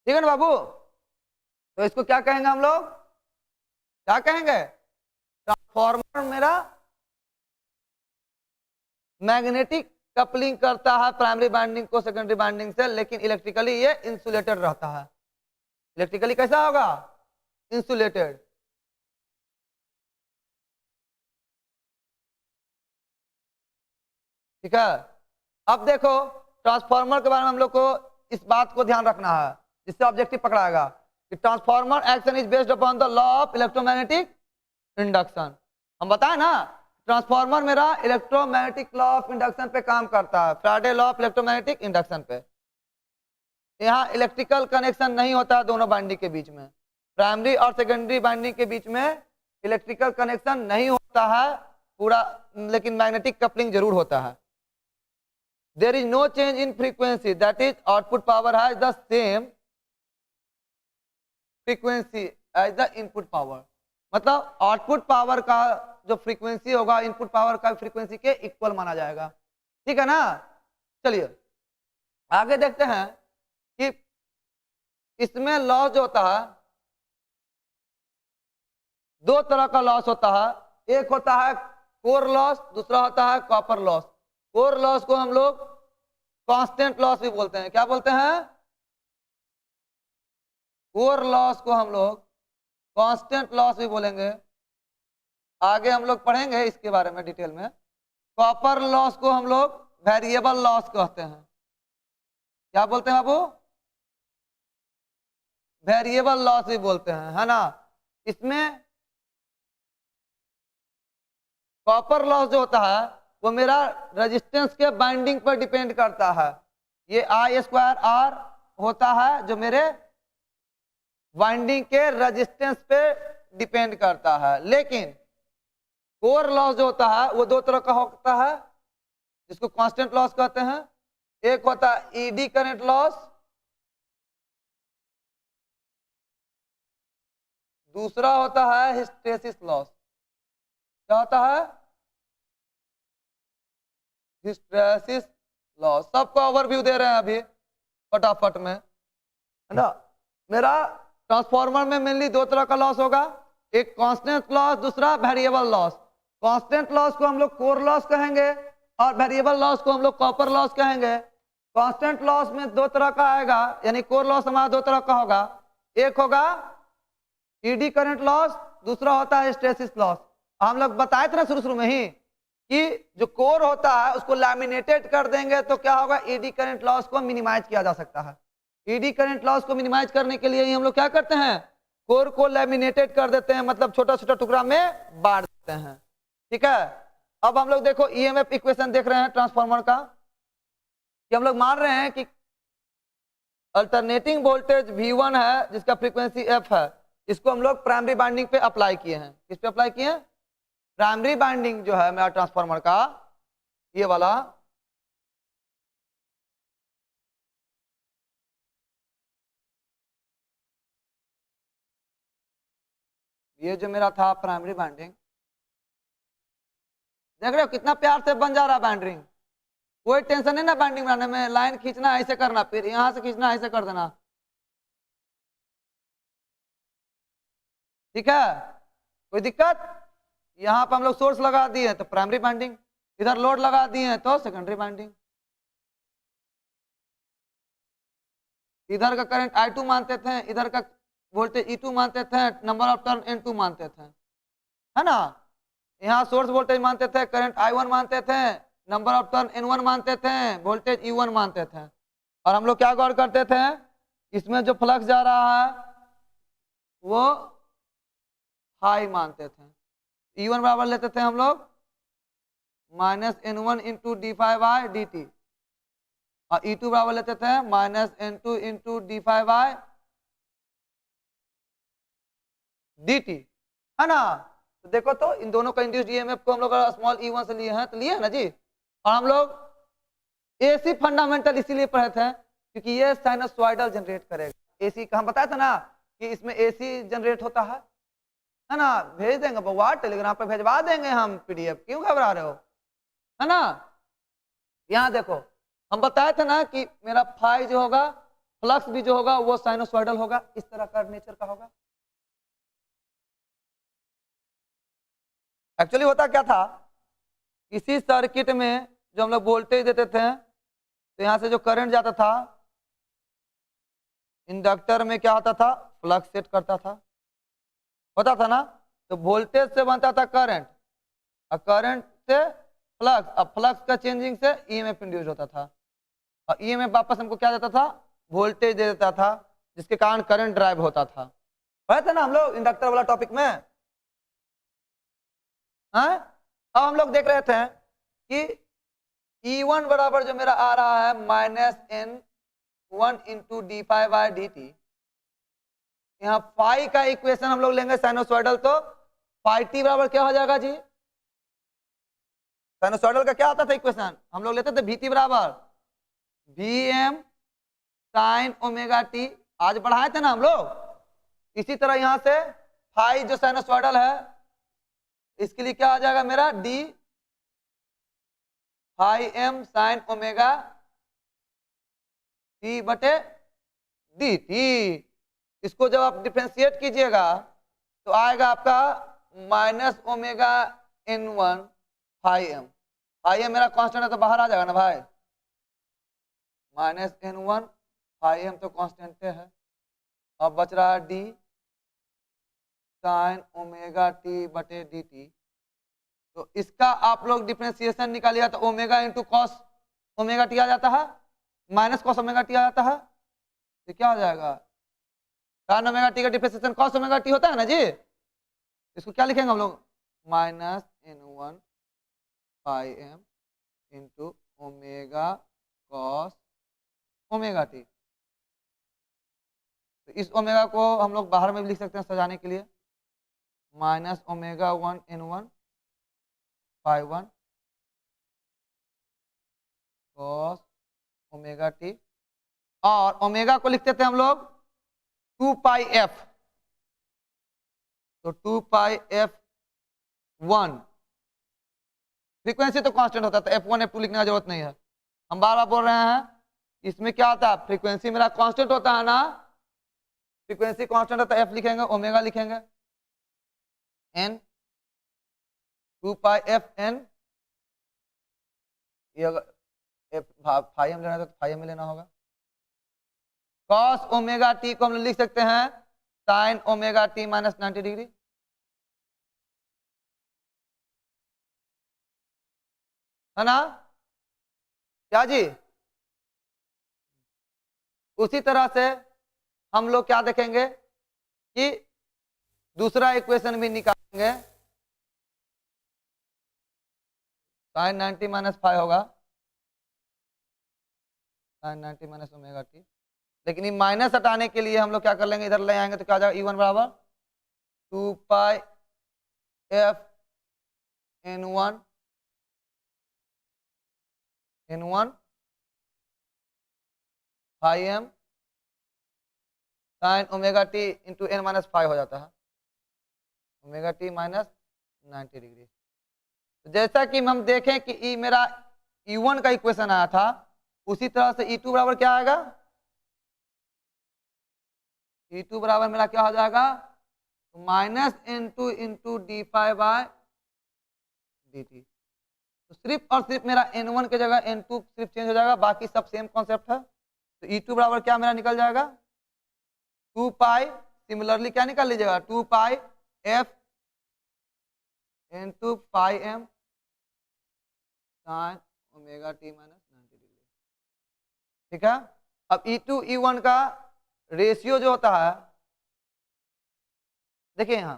ठीक है ना बाबू। तो इसको क्या कहेंगे हम लोग, क्या कहेंगे, ट्रांसफार्मर मेरा मैग्नेटिक कपलिंग करता है प्राइमरी बाइंडिंग को सेकेंडरी बाइंडिंग से, लेकिन इलेक्ट्रिकली ये इंसुलेटेड रहता है। इलेक्ट्रिकली कैसा होगा, इंसुलेटेड। ठीक है। अब देखो ट्रांसफार्मर के बारे में हम लोग को इस बात को ध्यान रखना है, जिससे ऑब्जेक्टिव पकड़ाएगा कि transformer action is based upon the law of electromagnetic induction. हम बताए ना ट्रांसफार्मर मेरा इलेक्ट्रोमैग्नेटिक लॉ ऑफ इंडक्शन पे काम करता है, फ्राडे लॉ ऑफ इलेक्ट्रोमैग्नेटिक इंडक्शन पे। यहाँ इलेक्ट्रिकल कनेक्शन नहीं होता है दोनों बाइंडिंग के बीच में, प्राइमरी और सेकेंडरी बाइंडिंग के बीच में इलेक्ट्रिकल कनेक्शन नहीं होता है पूरा, लेकिन मैग्नेटिक कपलिंग जरूर होता है। There is no change in frequency, that is output power has the same frequency as the input power। मतलब आउटपुट पावर का जो फ्रीक्वेंसी होगा इनपुट पावर का फ्रीक्वेंसी के इक्वल माना जाएगा। ठीक है ना। चलिए आगे देखते हैं कि इसमें लॉस जो होता है, दो तरह का लॉस होता है। एक होता है कोर लॉस, दूसरा होता है कॉपर लॉस। कोर लॉस को हम लोग कांस्टेंट लॉस भी बोलते हैं। क्या बोलते हैं? कोर लॉस को हम लोग कांस्टेंट लॉस भी बोलेंगे, आगे हम लोग पढ़ेंगे इसके बारे में डिटेल में। कॉपर लॉस को हम लोग वेरिएबल लॉस कहते हैं। क्या बोलते हैं बाबू? वेरिएबल लॉस भी बोलते हैं, है ना। इसमें कॉपर लॉस जो होता है वो मेरा रेजिस्टेंस के बाइंडिंग पर डिपेंड करता है। ये I²R होता है जो मेरे बाइंडिंग के रेजिस्टेंस पे डिपेंड करता है। लेकिन कोर लॉस जो होता है वो दो तरह का होता है, जिसको कांस्टेंट लॉस कहते हैं। एक होता है ईडी करंट लॉस, दूसरा होता है हिस्टेरेसिस लॉस। क्या होता है? Hysteresis loss. सबको ओवरव्यू दे रहे हैं अभी फटाफट में, है ना। मेरा ट्रांसफार्मर में मेनली दो तरह का लॉस होगा, एक कांस्टेंट लॉस, दूसरा वेरिएबल लॉस। कांस्टेंट लॉस को हम लोग कोर लॉस कहेंगे और वेरिएबल लॉस को हम लोग कॉपर लॉस कहेंगे। कांस्टेंट लॉस में दो तरह का आएगा, यानी कोर लॉस हमारा दो तरह का होगा। एक होगा ईडी करंट लॉस, दूसरा होता है हिस्टेरेसिस लॉस। हम लोग बताए थे ना शुरू में ही कि जो कोर होता है उसको लैमिनेटेड कर देंगे तो क्या होगा, ईडी करंट लॉस को मिनिमाइज किया जा सकता है। ईडी करंट लॉस को मिनिमाइज करने के लिए ही हम लोग क्या करते हैं, कोर को लैमिनेटेड कर देते हैं, मतलब छोटा छोटा टुकड़ा में बांट देते हैं। ठीक है। अब हम लोग देखो ईएमएफ इक्वेशन देख रहे हैं ट्रांसफार्मर का, कि हम लोग मान रहे हैं कि अल्टरनेटिंग वोल्टेज V1 है जिसका फ्रीक्वेंसी F है, इसको हम लोग प्राइमरी बाइंडिंग पे अप्लाई किए हैं। किस पे अप्लाई किए हैं? प्राइमरी बाइंडिंग जो है मेरा ट्रांसफार्मर का, ये वाला, ये जो मेरा था प्राइमरी बाइंडिंग, देख रहे हो कितना प्यार से बन जा रहा है बाइंडिंग। कोई टेंशन नहीं ना बाइंडिंग बनाने में, लाइन खींचना ऐसे करना, फिर यहां से खींचना ऐसे कर देना। ठीक है, कोई दिक्कत? यहाँ पे हम लोग सोर्स लगा दिए तो प्राइमरी बाइंडिंग, इधर लोड लगा दिए तो सेकेंडरी बाइंडिंग। इधर का करंट I2 मानते थे, इधर का वोल्टेज E2 मानते थे, नंबर ऑफ टर्न N2 मानते थे, है ना। यहाँ सोर्स वोल्टेज मानते थे, करंट I1 मानते थे, नंबर ऑफ टर्न N1 मानते थे, वोल्टेज E1 मानते थे। और हम लोग क्या गौर करते थे, इसमें जो फ्लक्स जा रहा है वो हाई मानते थे। E1 बराबर लेते थे हम लोग -N1 इंटू d∅dt, और E2 बराबर लेते थे -N2 इंटू d∅dt, है ना। तो देखो तो इन दोनों का इंड्यूस्ड ईएमएफ को हम लोग स्मॉल e1 से लिए हैं, तो लिए है ना जी। और हम लोग एसी फंडामेंटल इसीलिए पढ़े थे क्योंकि ये साइनसॉइडल जनरेट करेगा। एसी का हम बताया था ना कि इसमें एसी जनरेट होता है ना। भेज देंगे बउआ, टेलीग्राम पे भेजवा देंगे हम पीडीएफ, क्यों घबरा रहे हो, है ना। यहाँ देखो हम बताए थे ना कि मेरा फाई जो होगा, फ्लक्स भी जो होगा वो साइनसॉइडल होगा, इस तरह का नेचर का होगा। एक्चुअली होता क्या था, इसी सर्किट में जो हम लोग वोल्टेज देते थे तो यहाँ से जो करंट जाता था इंडक्टर में क्या होता था, फ्लक्स सेट करता था, होता था ना। तो वोल्टेज से बनता था करंट, और करंट से फ्लक्स, अब फ्लक्स का चेंजिंग से ईएमएफ इंड्यूस होता था, और ईएमएफ वापस हमको क्या देता था, वोल्टेज दे देता था, जिसके कारण करंट ड्राइव होता था। पढ़े थे ना हम लोग इंडक्टर वाला टॉपिक में। हाँ, अब हम लोग देख रहे थे कि E1 बराबर जो मेरा आ रहा है -N1 into D phi by D T. यहाँ फाई का इक्वेशन हम लोग लेंगे साइनोसॉइडल, तो फाई टी बराबर क्या हो जाएगा जी, साइनोसॉइडल का क्या आता था इक्वेशन, हम लोग लेते थे VT बराबर VM साइन ओमेगा टी। आज बढ़ाए थे ना हम लोग। इसी तरह यहां से फाई जो साइनोसॉइडल है, इसके लिए क्या आ जाएगा मेरा D phi M sine omega T बटे DT। इसको जब आप डिफरेंशिएट कीजिएगा तो आएगा आपका -omega N1 phi M। Phi M मेरा कांस्टेंट है तो बाहर आ जाएगा ना भाई, -N1 फाई M तो कांस्टेंट है। अब बच रहा है D साइन ओमेगा T बटे DT। तो इसका आप लोग डिफरेंशिएशन निकालिएगा तो omega into cos omega T आ जाता है, माइनस कॉस ओमेगा टी आ जाता है, तो क्या हो जाएगा, साइन ओमेगा टी का डिफरेंशिएशन कॉस ओमेगा टी होता है ना जी। इसको क्या लिखेंगे हम लोग, -N1 phi M into omega cos omega T. तो इस ओमेगा को हम लोग बाहर में भी लिख सकते हैं सजाने के लिए, -ओमेगा1N1 फाई 1 कॉस ओमेगा टी, और ओमेगा को लिखते थे हम लोग 2 पाई एफ, तो 2 पाई F1। फ्रीक्वेंसी तो कांस्टेंट होता था, F1 F2 लिखने की जरूरत नहीं है। हम बार बार बोल रहे हैं इसमें क्या होता है, फ्रीक्वेंसी मेरा कांस्टेंट होता है ना, फ्रीक्वेंसी कांस्टेंट होता है, F लिखेंगे, ओमेगा लिखेंगे, N 2 पाई FN। ये अगर फाई M लेना है तो फाई M लेना होगा। कॉस ओमेगा टी को हम लिख सकते हैं साइन ओमेगा टी -90 डिग्री। है ना क्या जी। उसी तरह से हम लोग क्या देखेंगे कि दूसरा इक्वेशन भी निकालेंगे, साइन 90 -फाई होगा, साइन 90 ओमेगा टी। लेकिन ये माइनस हटाने के लिए हम लोग क्या कर लेंगे, इधर ले आएंगे तो क्या आ जाएगा, E1 बराबर 2 pi F N1 phi M sine omega T into N -phi हो जाता है, ओमेगा टी -90 डिग्री। तो जैसा कि हम देखें कि ई मेरा E1 का इक्वेशन आया था, उसी तरह से E2 बराबर क्या आएगा, E2 बराबर मेरा क्या हो जाएगा, -N2 into D phi by D T. तो सिर्फ और सिर्फ मेरा N1 के जगह N2 सिर्फ चेंज हो जाएगा, बाकी सब सेम कॉन्सेप्ट है। तो E2 बराबर क्या मेरा निकल जाएगा, 2 पाई, सिमिलरली क्या निकाल लीजिएगा, 2 pi F into phi M sine omega T -90 degree. ठीक है। अब E2 E1 का रेशियो जो होता है, देखिए यहां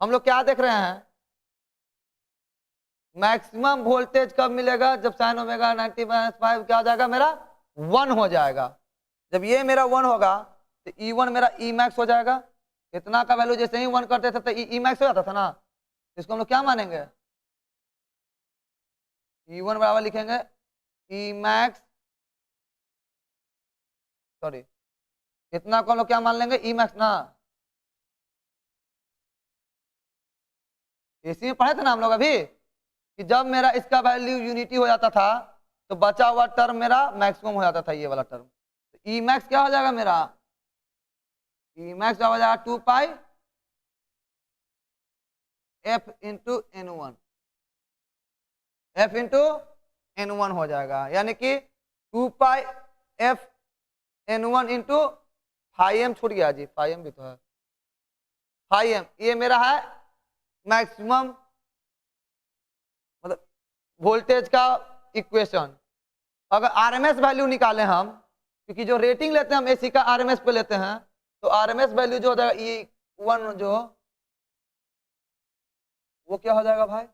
हम लोग क्या देख रहे हैं, मैक्सिमम वोल्टेज कब मिलेगा, जब साइन ओमेगा 90 -5 क्या हो जाएगा मेरा 1 हो जाएगा। जब ये मेरा 1 होगा तो E1 मेरा E मैक्स हो जाएगा। इतना का वैल्यू जैसे ही 1 करते थे तो E मैक्स हो जाता था ना, इसको हम लोग क्या मानेंगे, E1 बराबर लिखेंगे E मैक्स, सॉरी इतना को हम लोग क्या मान लेंगे, E मैक्स ना। इसी में पढ़े थे ना हम लोग अभी कि जब मेरा इसका वैल्यू यूनिटी हो जाता था तो बचा हुआ टर्म मेरा मैक्सिमम हो जाता था, ये वाला टर्म। तो ई मैक्स क्या हो जाएगा मेरा, ई मैक्स हो जाएगा 2 pi F into N1, F into N1 हो जाएगा, यानी कि 2 pi F N1 into phi M, छूट गया जी, फाई M भी तो है, फाई M ये मेरा है मैक्सिमम वोल्टेज का इक्वेशन। अगर आरएमएस वैल्यू निकालें हम, क्योंकि जो रेटिंग लेते हैं हम एसी का आरएमएस पे लेते हैं, तो आरएमएस वैल्यू जो हो जाएगा E1 जो वो क्या हो जाएगा भाई,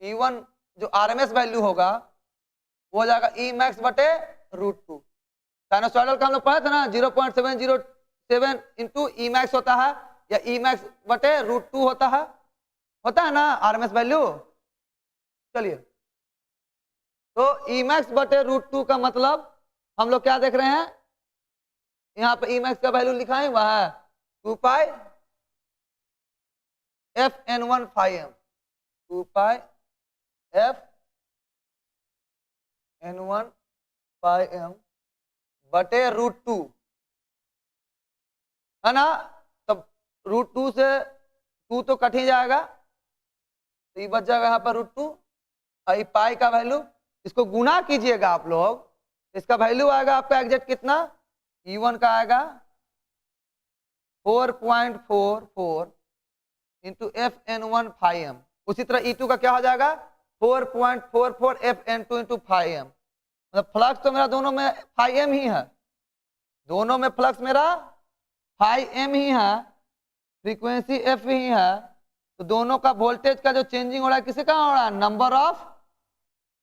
E1 जो आरएमएस वैल्यू होगा वो हो जाएगा E मैक्स बटे √2। साइनोसॉइडल का हम लोग पढ़े थे ना 0.707 इंटू ई मैक्स होता है, या ई मैक्स बटे √2 होता है ना आरएमएस वैल्यू। चलिए, तो ई मैक्स बटे √2 का मतलब हम लोग क्या देख रहे हैं, यहाँ पे ई मैक्स का वैल्यू लिखा है वह है 2 पाई FN1 φm, 2 पाई FN1 φm बटे √2 है ना। तब √2 से 2 तो कट ही जाएगा, तो ये बच जाएगा यहाँ पर √2। और पाई का वैल्यू, इसको गुना कीजिएगा आप लोग, इसका वैल्यू आएगा आपका एग्जैक्ट कितना, E1 का आएगा 4.44 इंटू FN1 φm। उसी तरह E2 का क्या हो जाएगा 4.44 FN2 इंटू φm। मतलब फ्लक्स तो मेरा दोनों में φm ही है, दोनों में फ्लक्स मेरा φm ही है, फ्रीक्वेंसी f ही है, तो दोनों का वोल्टेज का जो चेंजिंग हो रहा है किसी का हो रहा है, नंबर ऑफ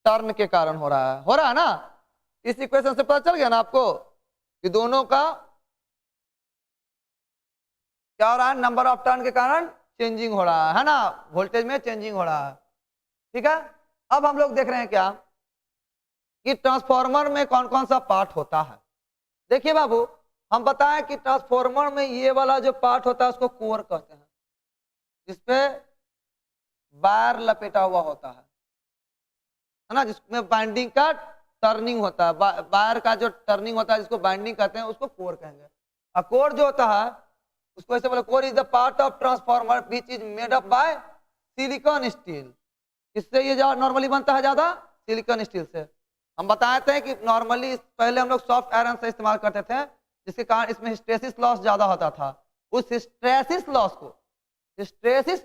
टर्न के कारण हो रहा है ना। इस इक्वेशन से पता चल गया ना आपको कि दोनों का क्या हो रहा है, नंबर ऑफ टर्न के कारण चेंजिंग हो रहा है ना, वोल्टेज में चेंजिंग हो रहा है। ठीक है, अब हम लोग देख रहे हैं क्या कि ट्रांसफार्मर में कौन कौन सा पार्ट होता है। देखिए बाबू, हम बताएं कि ट्रांसफार्मर में ये वाला जो पार्ट होता है उसको कोर कहते हैं, जिसपे वायर लपेटा हुआ होता है ना, जिसमें बाइंडिंग का टर्निंग होता है, वायर का जो टर्निंग होता है जिसको बाइंडिंग कहते हैं उसको कोर कहेंगे। और कोर जो होता है उसको ऐसे बोले, core is the part of transformer which is made up by silicon steel. इससे ये नॉर्मली बनता है ज्यादा सिलिकॉन स्टील से। हम बताए थे कि नॉर्मली पहले हम लोग सॉफ्ट आयरन से इस्तेमाल करते थे, जिसके कारण इसमें हिस्टेरिसिस लॉस ज्यादा होता था। उस हिस्टेरिसिस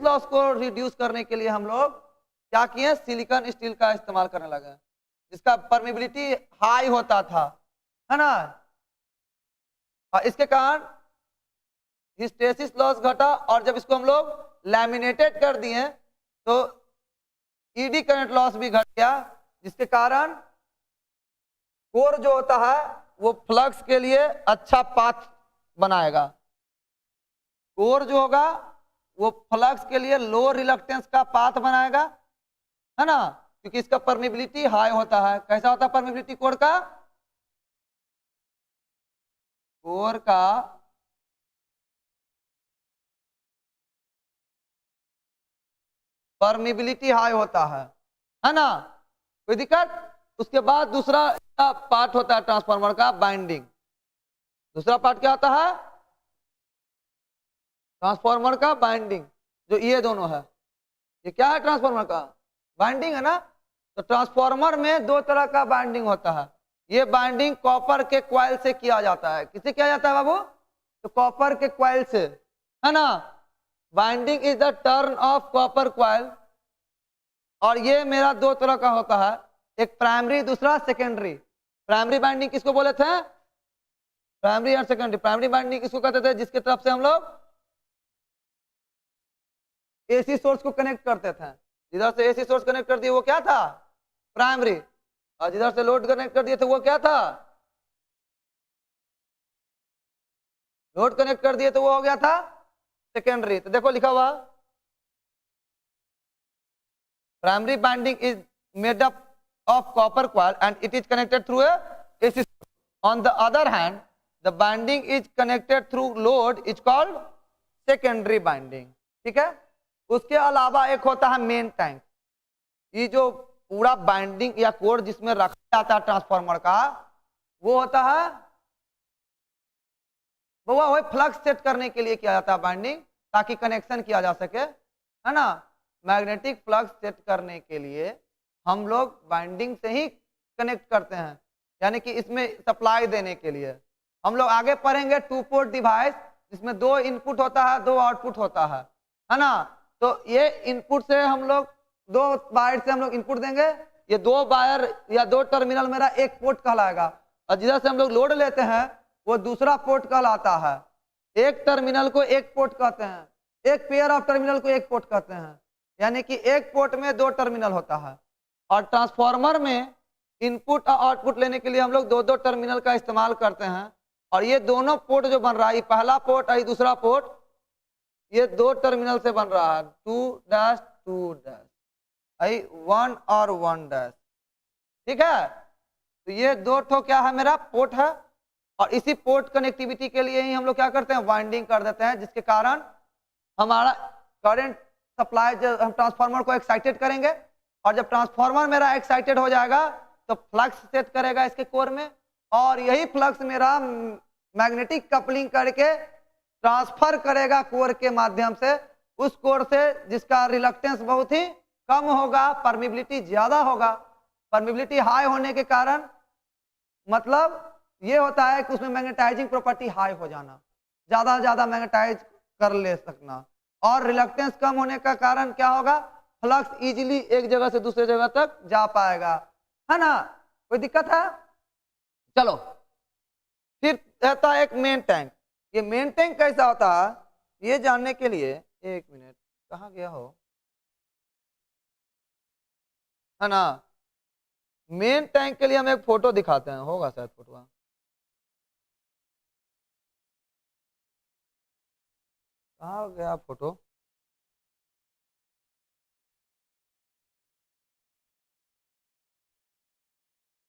लॉस को रिड्यूस करने के लिए हम लोग क्या किए, सिलिकॉन स्टील का इस्तेमाल करने लगे, जिसका परमिबिलिटी हाई होता था, है ना। और इसके कारण हिस्टेरिसिस लॉस घटा, और जब इसको हम लोग लैमिनेटेड कर दिए तो ईडी करंट लॉस भी घट गया, जिसके कारण कोर जो होता है वो फ्लक्स के लिए अच्छा पाथ बनाएगा। कोर जो होगा वो फ्लक्स के लिए लो रिलक्टेंस का पाथ बनाएगा, है ना, क्योंकि इसका परमिबिलिटी हाई होता है। कैसा होता है परमिबिलिटी कोर का, कोर का परमिबिलिटी हाई होता है ना, कोई दिक्कत। उसके बाद दूसरा पार्ट होता है ट्रांसफार्मर का बाइंडिंग। दूसरा पार्ट क्या होता है ट्रांसफार्मर का बाइंडिंग, जो ये दोनों है, ये क्या है ट्रांसफार्मर का बाइंडिंग है ना। तो ट्रांसफार्मर में दो तरह का बाइंडिंग होता है। ये बाइंडिंग कॉपर के क्वाइल से किया जाता है। किससे किया जाता है बाबू, तो कॉपर के क्वाइल से, है ना। Binding is the turn off copper coil. और ये मेरा दो तरह का होता है, एक प्राइमरी दूसरा सेकेंडरी। प्राइमरी बाइंडिंग किसको बोले थे, प्राइमरी और सेकेंडरी। प्राइमरी बाइंडिंग किसको कहते थे, जिसके तरफ से हम लोग एसी सोर्स को कनेक्ट करते थे। जिधर से एसी सोर्स कनेक्ट कर दिए वो क्या था प्राइमरी, और जिधर से लोड कनेक्ट कर दिए थे वो क्या था, लोड कनेक्ट कर दिए तो वो हो गया था सेकेंडरी। तो देखो लिखा हुआ, primary binding is made up of copper coil and it is connected through a AC. On the other hand, the binding is connected through load is called secondary binding. ठीक है। उसके अलावा एक होता है मेन टैंक। ये जो पूरा बाइंडिंग या कोर जिसमें रखा जाता है ट्रांसफार्मर का, वो होता है वो फ्लक्स सेट करने के लिए किया जाता है बाइंडिंग, ताकि कनेक्शन किया जा सके, है ना। मैग्नेटिक फ्लक्स सेट करने के लिए हम लोग बाइंडिंग से ही कनेक्ट करते हैं, यानी कि इसमें सप्लाई देने के लिए। हम लोग आगे पढ़ेंगे टू पोर्ट डिवाइस, जिसमें दो इनपुट होता है दो आउटपुट होता है ना। तो ये इनपुट से हम लोग दो बाइट से हम लोग इनपुट देंगे, ये दो वायर या दो टर्मिनल मेरा एक पोर्ट कहलाएगा, और जिधर से हम लोग लोड लेते हैं वो दूसरा पोर्ट कहलाता है। एक टर्मिनल को एक पोर्ट कहते हैं, एक पेयर ऑफ टर्मिनल को एक पोर्ट कहते हैं, यानी कि एक पोर्ट में दो टर्मिनल होता है। और ट्रांसफार्मर में इनपुट और आउटपुट लेने के लिए हम लोग दो दो टर्मिनल का इस्तेमाल करते हैं, और ये दोनों पोर्ट जो बन रहा है, ये पहला पोर्ट और ये दूसरा पोर्ट, ये दो टर्मिनल से बन रहा है, 2 2 आई 1 और 1 ठीक है। तो ये दो ठो क्या है मेरा पोर्ट है, और इसी पोर्ट कनेक्टिविटी के लिए ही हम लोग क्या करते हैं, वाइंडिंग कर देते हैं, जिसके कारण हमारा करंट सप्लाई, जब हम ट्रांसफार्मर को एक्साइटेड करेंगे, और जब ट्रांसफार्मर मेरा एक्साइटेड हो जाएगा तो फ्लक्स सेट करेगा इसके कोर में, और यही फ्लक्स मेरा मैग्नेटिक कपलिंग करके ट्रांसफर करेगा कोर के माध्यम से, उस कोर से जिसका रिलक्टेंस बहुत ही कम होगा, परमिबिलिटी ज्यादा होगा। परमिबिलिटी हाई होने के कारण मतलब ये होता है कि उसमें मैग्नेटाइजिंग प्रॉपर्टी हाई हो जाना, ज्यादा से ज्यादा मैग्नेटाइज कर ले सकना, और रिलक्टेंस कम होने का कारण क्या होगा, फ्लक्स इजीली एक जगह से दूसरे जगह तक जा पाएगा, है ना। कोई दिक्कत है? चलो फिर रहता है एक मेन टैंक। ये मेन टैंक कैसा होता है ये जानने के लिए, एक मिनट कहाँ गया हो, है ना। मेन टैंक के लिए हम एक फोटो दिखाते हैं, होगा शायद फोटो, कहाँ गया फोटो,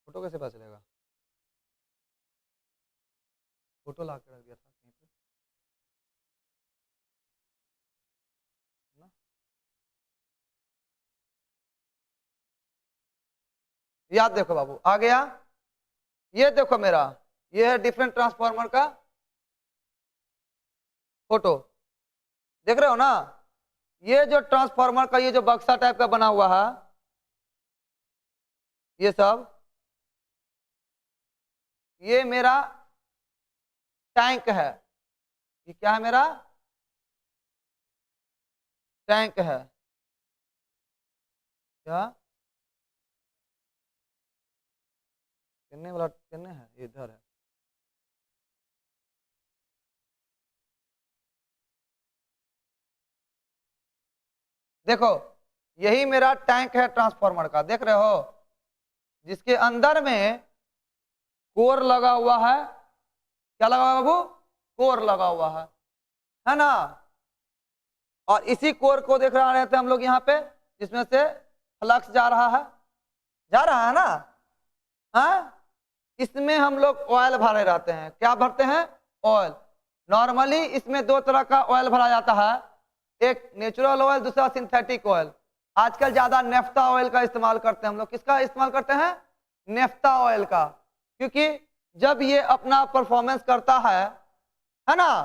फोटो कैसे पता चलेगा, फोटो ला के रख दिया था कहीं पे ना? याद देखो बाबू, आ गया। ये देखो मेरा, ये है डिफरेंट ट्रांसफार्मर का फोटो, देख रहे हो ना। ये जो ट्रांसफार्मर का ये जो बक्सा टाइप का बना हुआ है, ये सब, ये मेरा टैंक है। ये क्या है, मेरा टैंक है। क्या करने वाला करने है, ये इधर है। देखो यही मेरा टैंक है ट्रांसफार्मर का, देख रहे हो, जिसके अंदर में कोर लगा हुआ है। क्या लगा हुआ बाबू? कोर लगा हुआ है ना। और इसी कोर को देख रहे थे हम लोग यहाँ पे, जिसमें से फ्लक्स जा रहा है ना। हाँ, इसमें हम लोग ऑयल भरे रहते हैं। क्या भरते हैं? ऑयल। नॉर्मली इसमें दो तरह का ऑयल भरा जाता है, एक नेचुरल ऑयल, दूसरा सिंथेटिक ऑयल। आजकल ज्यादा नेफ्था ऑयल का इस्तेमाल करते हैं हम लोग। किसका इस्तेमाल करते हैं? नेफ्था ऑयल का, क्योंकि जब ये अपना परफॉर्मेंस करता है ना,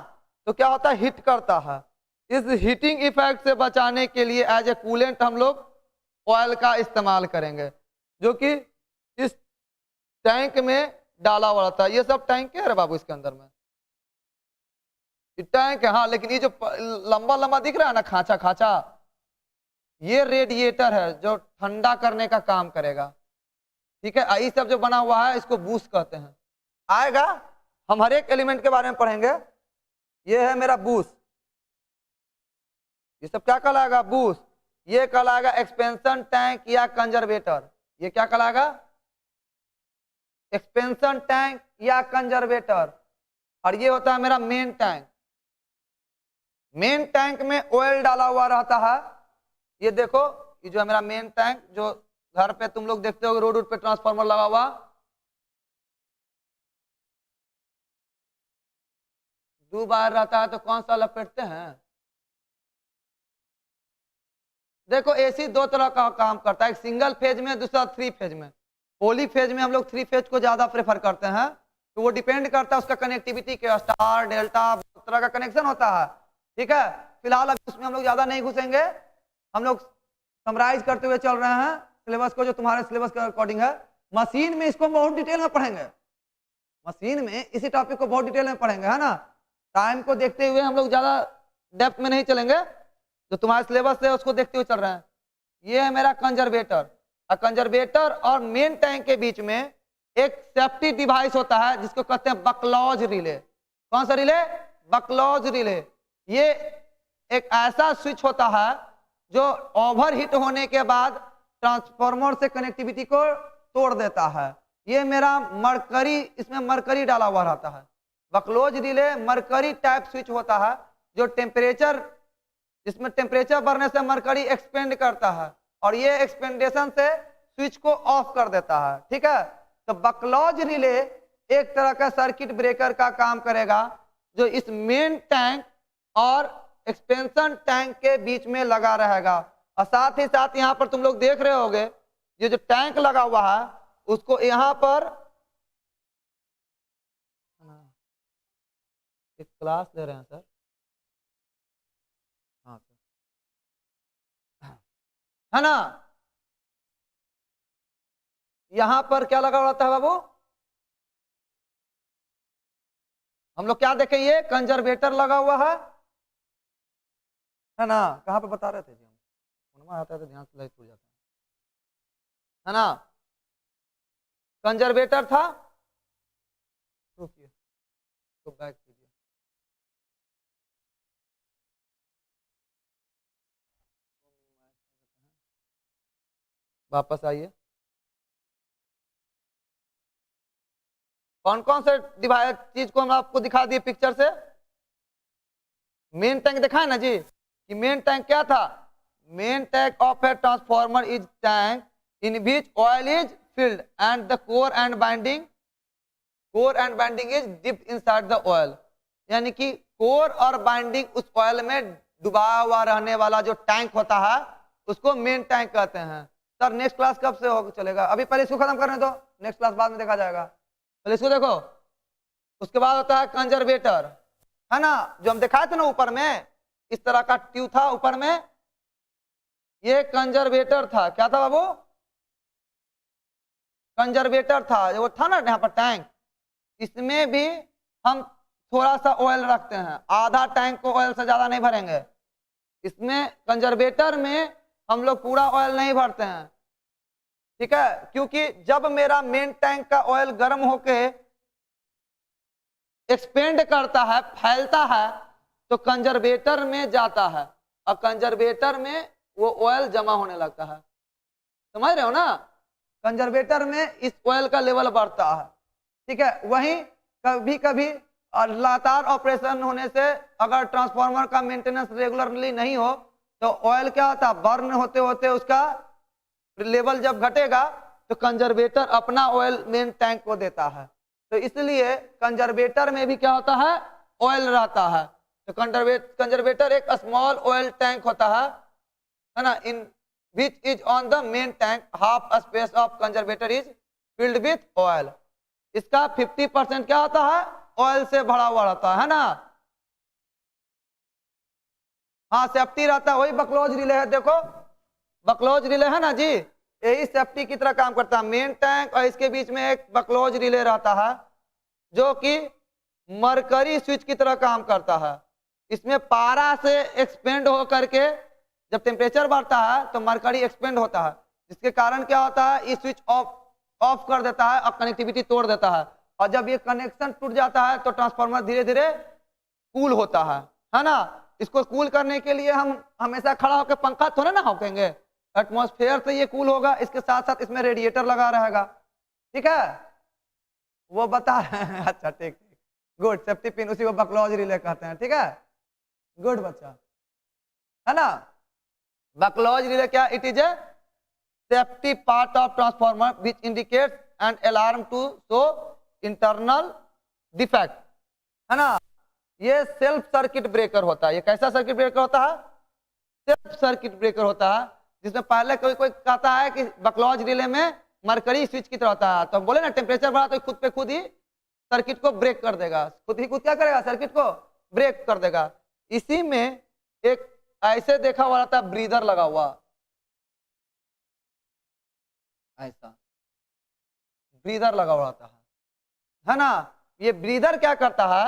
तो क्या होता है, हिट करता है। इस हीटिंग इफेक्ट से बचाने के लिए एज ए कूलेंट हम लोग ऑयल का इस्तेमाल करेंगे, जो कि इस टैंक में डाला हुआ रहता है। ये सब टैंक है रे बाबू, इसके अंदर में टैंक है। हाँ, लेकिन ये जो लंबा लंबा दिख रहा है ना, खांचा खांचा, ये रेडिएटर है जो ठंडा करने का काम करेगा। ठीक है, ये सब जो बना हुआ है इसको बूस्ट कहते हैं। आएगा, हम हर एक एलिमेंट के बारे में पढ़ेंगे। ये है मेरा बूस्ट, ये सब क्या कहलाएगा? बूस्ट। ये कहलाएगा एक्सपेंशन टैंक या कंजर्वेटर। ये क्या कहलाएगा? एक्सपेंशन टैंक या कंजर्वेटर। और ये होता है मेरा मेन टैंक। मेन टैंक में ऑयल डाला हुआ रहता है। ये देखो, ये जो है मेरा मेन टैंक, जो घर पे तुम लोग देखते हो रोड पे ट्रांसफार्मर लगा हुआ, दो बार रहता है तो कौन सा लपेटते हैं? देखो एसी दो तरह का काम करता है, एक सिंगल फेज में, दूसरा 3 फेज में। पोली फेज में हम लोग 3 फेज को ज्यादा प्रेफर करते हैं, तो वो डिपेंड करता है उसका कनेक्टिविटी के, स्टार डेल्टा तरह का कनेक्शन होता है। ठीक है, फिलहाल अभी उसमें हम लोग ज्यादा नहीं घुसेंगे, हम लोग समराइज करते हुए चल रहे हैं सिलेबस को, जो तुम्हारे सिलेबस के अकॉर्डिंग है। मशीन में इसको बहुत डिटेल में पढ़ेंगे, मशीन में इसी टॉपिक को बहुत डिटेल में पढ़ेंगे, है ना। टाइम को देखते हुए हम लोग ज्यादा डेप्थ में नहीं चलेंगे, जो तुम्हारे सिलेबस है उसको देखते हुए चल रहे हैं। ये है मेरा कंजर्वेटर। और कंजर्वेटर और मेन टैंक के बीच में एक सेफ्टी डिवाइस होता है जिसको कहते हैं बकलॉज रिले। कौन सा रिले? बकलॉज रिले। ये एक ऐसा स्विच होता है जो ओवरहीट होने के बाद ट्रांसफार्मर से कनेक्टिविटी को तोड़ देता है। ये मेरा मरकरी, इसमें मरकरी डाला हुआ रहता है। बकलॉज रिले मरकरी टाइप स्विच होता है जो टेम्परेचर, इसमें टेम्परेचर बढ़ने से मरकरी एक्सपेंड करता है और ये एक्सपेंडेशन से स्विच को ऑफ कर देता है। ठीक है, तो बकलॉज रिले एक तरह का सर्किट ब्रेकर का काम करेगा जो इस मेन टैंक और एक्सपेंशन टैंक के बीच में लगा रहेगा। और साथ ही साथ यहाँ पर तुम लोग देख रहे होगे ये जो टैंक लगा हुआ है उसको यहाँ पर एक क्लास ले रहे हैं सर। हाँ सर, है ना। यहां पर क्या लगा हुआ था बाबू? हम लोग क्या देखें? ये कंजर्वेटर लगा हुआ है ना। कहां पे बता रहे थे जी हम? आता है तो ध्यान से टूट जाता है ना। कंजर्वेटर था, रुकिए तो बैक कीजिए। वापस आइए। कौन कौन से डिवाइस चीज को हम आपको दिखा दिए पिक्चर से? मेन टैंक दिखाए ना जी कि मेन टैंक क्या था? Main tank of a transformer is tank in which oil is filled and the core and binding is dipped inside the oil. यानी कि कोर और बाइंडिंग उस ऑयल में डुबा हुआ रहने वाला जो टैंक होता है उसको मेन टैंक कहते हैं। सर नेक्स्ट क्लास कब से हो चलेगा? अभी पहले इसको खत्म करने दो, नेक्स्ट क्लास बाद में देखा जाएगा। पहले इसको देखो। उसके बाद होता है कंजर्वेटर, है ना, जो हम दिखाए थे ना ऊपर में, इस तरह का ट्यूब था ऊपर में, ये कंजर्वेटर था। क्या था बाबू? कंजर्वेटर था। वो था ना यहाँ पर टैंक, इसमें भी हम थोड़ा सा ऑयल रखते हैं, आधा टैंक को ऑयल से ज्यादा नहीं भरेंगे। इसमें कंजर्वेटर में हम लोग पूरा ऑयल नहीं भरते हैं, ठीक है, क्योंकि जब मेरा मेन टैंक का ऑयल गर्म होके एक्सपेंड करता है, फैलता है, तो कंजर्वेटर में जाता है और कंजर्वेटर में वो ऑयल जमा होने लगता है। समझ रहे हो ना? कंजर्वेटर में इस ऑयल का लेवल बढ़ता है, ठीक है। वहीं कभी कभी लगातार ऑपरेशन होने से अगर ट्रांसफार्मर का मेंटेनेंस रेगुलरली नहीं हो तो ऑयल क्या होता है, बर्न होते होते उसका लेवल जब घटेगा तो कंजर्वेटर अपना ऑयल मेन टैंक को देता है। तो इसलिए कंजर्वेटर में भी क्या होता है, ऑयल रहता है। तो कंजर्वेटर एक स्मॉल ऑयल टैंक होता है ना, in which is on the main tank, half space of conservator is filled with oil. इसका 50% क्या होता है, ऑयल से भरा हुआ रहता है ना। हाँ सेफ्टी रहता है, वही बकलॉज रिले है। देखो बकलॉज रिले है ना जी, यही सेफ्टी की तरह काम करता है। मेन टैंक और इसके बीच में एक बकलॉज रिले रहता है जो कि मरकरी स्विच की तरह काम करता है। इसमें पारा से एक्सपेंड हो करके जब टेम्परेचर बढ़ता है तो मरकरी एक्सपेंड होता है, जिसके कारण क्या होता है, ये स्विच ऑफ कर देता है और कनेक्टिविटी तोड़ देता है। और जब ये कनेक्शन टूट जाता है तो ट्रांसफार्मर धीरे धीरे कूल होता है ना। इसको कूल करने के लिए हम हमेशा खड़ा होकर पंखा थोड़े ना होकेंगे, एटमॉस्फेयर से ये कूल होगा, इसके साथ साथ इसमें रेडिएटर लगा रहेगा, ठीक है। वो बता रहे हैं। अच्छा ठीक ठीक, गुड। सेफ्टी पिन उसी को बकलॉज रिले कहते हैं, ठीक है, गुड बच्चा, है ना। बकलॉज रिले क्या? It is a safety part of transformer which indicates and alarm to show internal defect, है ना। ये सेल्फ सर्किट ब्रेकर होता है। ये कैसा सर्किट ब्रेकर होता है? सेल्फ सर्किट ब्रेकर होता है, जिसमें पहले कोई कोई कहता है कि बकलॉज रिले में मरकरी स्विच की तरह होता है, तो बोले ना टेम्परेचर बढ़ा तो खुद पे खुद ही सर्किट को ब्रेक कर देगा, खुद ही खुद क्या करेगा, सर्किट को ब्रेक कर देगा। इसी में एक ऐसे देखा हुआ रहता है, ब्रीदर लगा हुआ, ऐसा ब्रीदर लगा हुआ रहता है ना। ये ब्रीदर क्या करता है,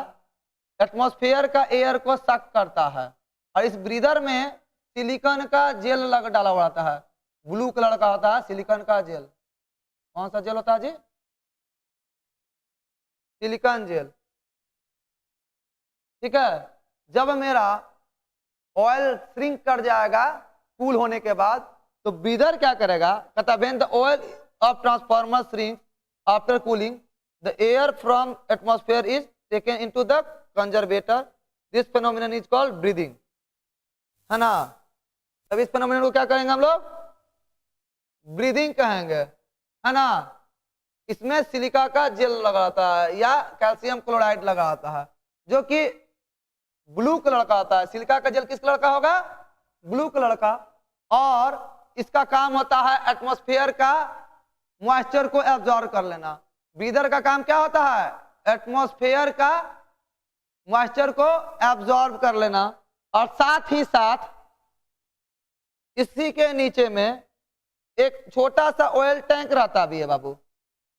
एटमॉस्फेयर का एयर को सक करता है और इस ब्रीदर में सिलिकॉन का जेल लग डाला हुआ रहता है, ब्लू कलर का होता है सिलिकॉन का जेल। कौन सा जेल होता है जी? Silicon jail. ठीक है, जब मेरा ऑयल श्रिंक कर जाएगा कूल होने के बाद, तो ब्रीदर क्या करेगा, कहता when the oil of transformer shrink after cooling the air from atmosphere is taken into the conservator, this phenomenon is called breathing, है ना। अब इस फेनोमेनन को क्या करेंगे हम लोग? ब्रीदिंग कहेंगे, है ना। इसमें सिलिका का जेल लगाता है या कैल्शियम क्लोराइड लगाता है जो कि ब्लू कलर का आता है। सिलिका का जेल किस कलर का होगा? ब्लू कलर का। और इसका काम होता है एटमॉस्फेयर का मॉइस्चर को एब्जॉर्ब कर लेना। ब्रीदर का काम क्या होता है? एटमॉस्फेयर का मॉइस्चर को एब्जॉर्ब कर लेना। और साथ ही साथ इसी के नीचे में एक छोटा सा ऑयल टैंक रहता भी है बाबू,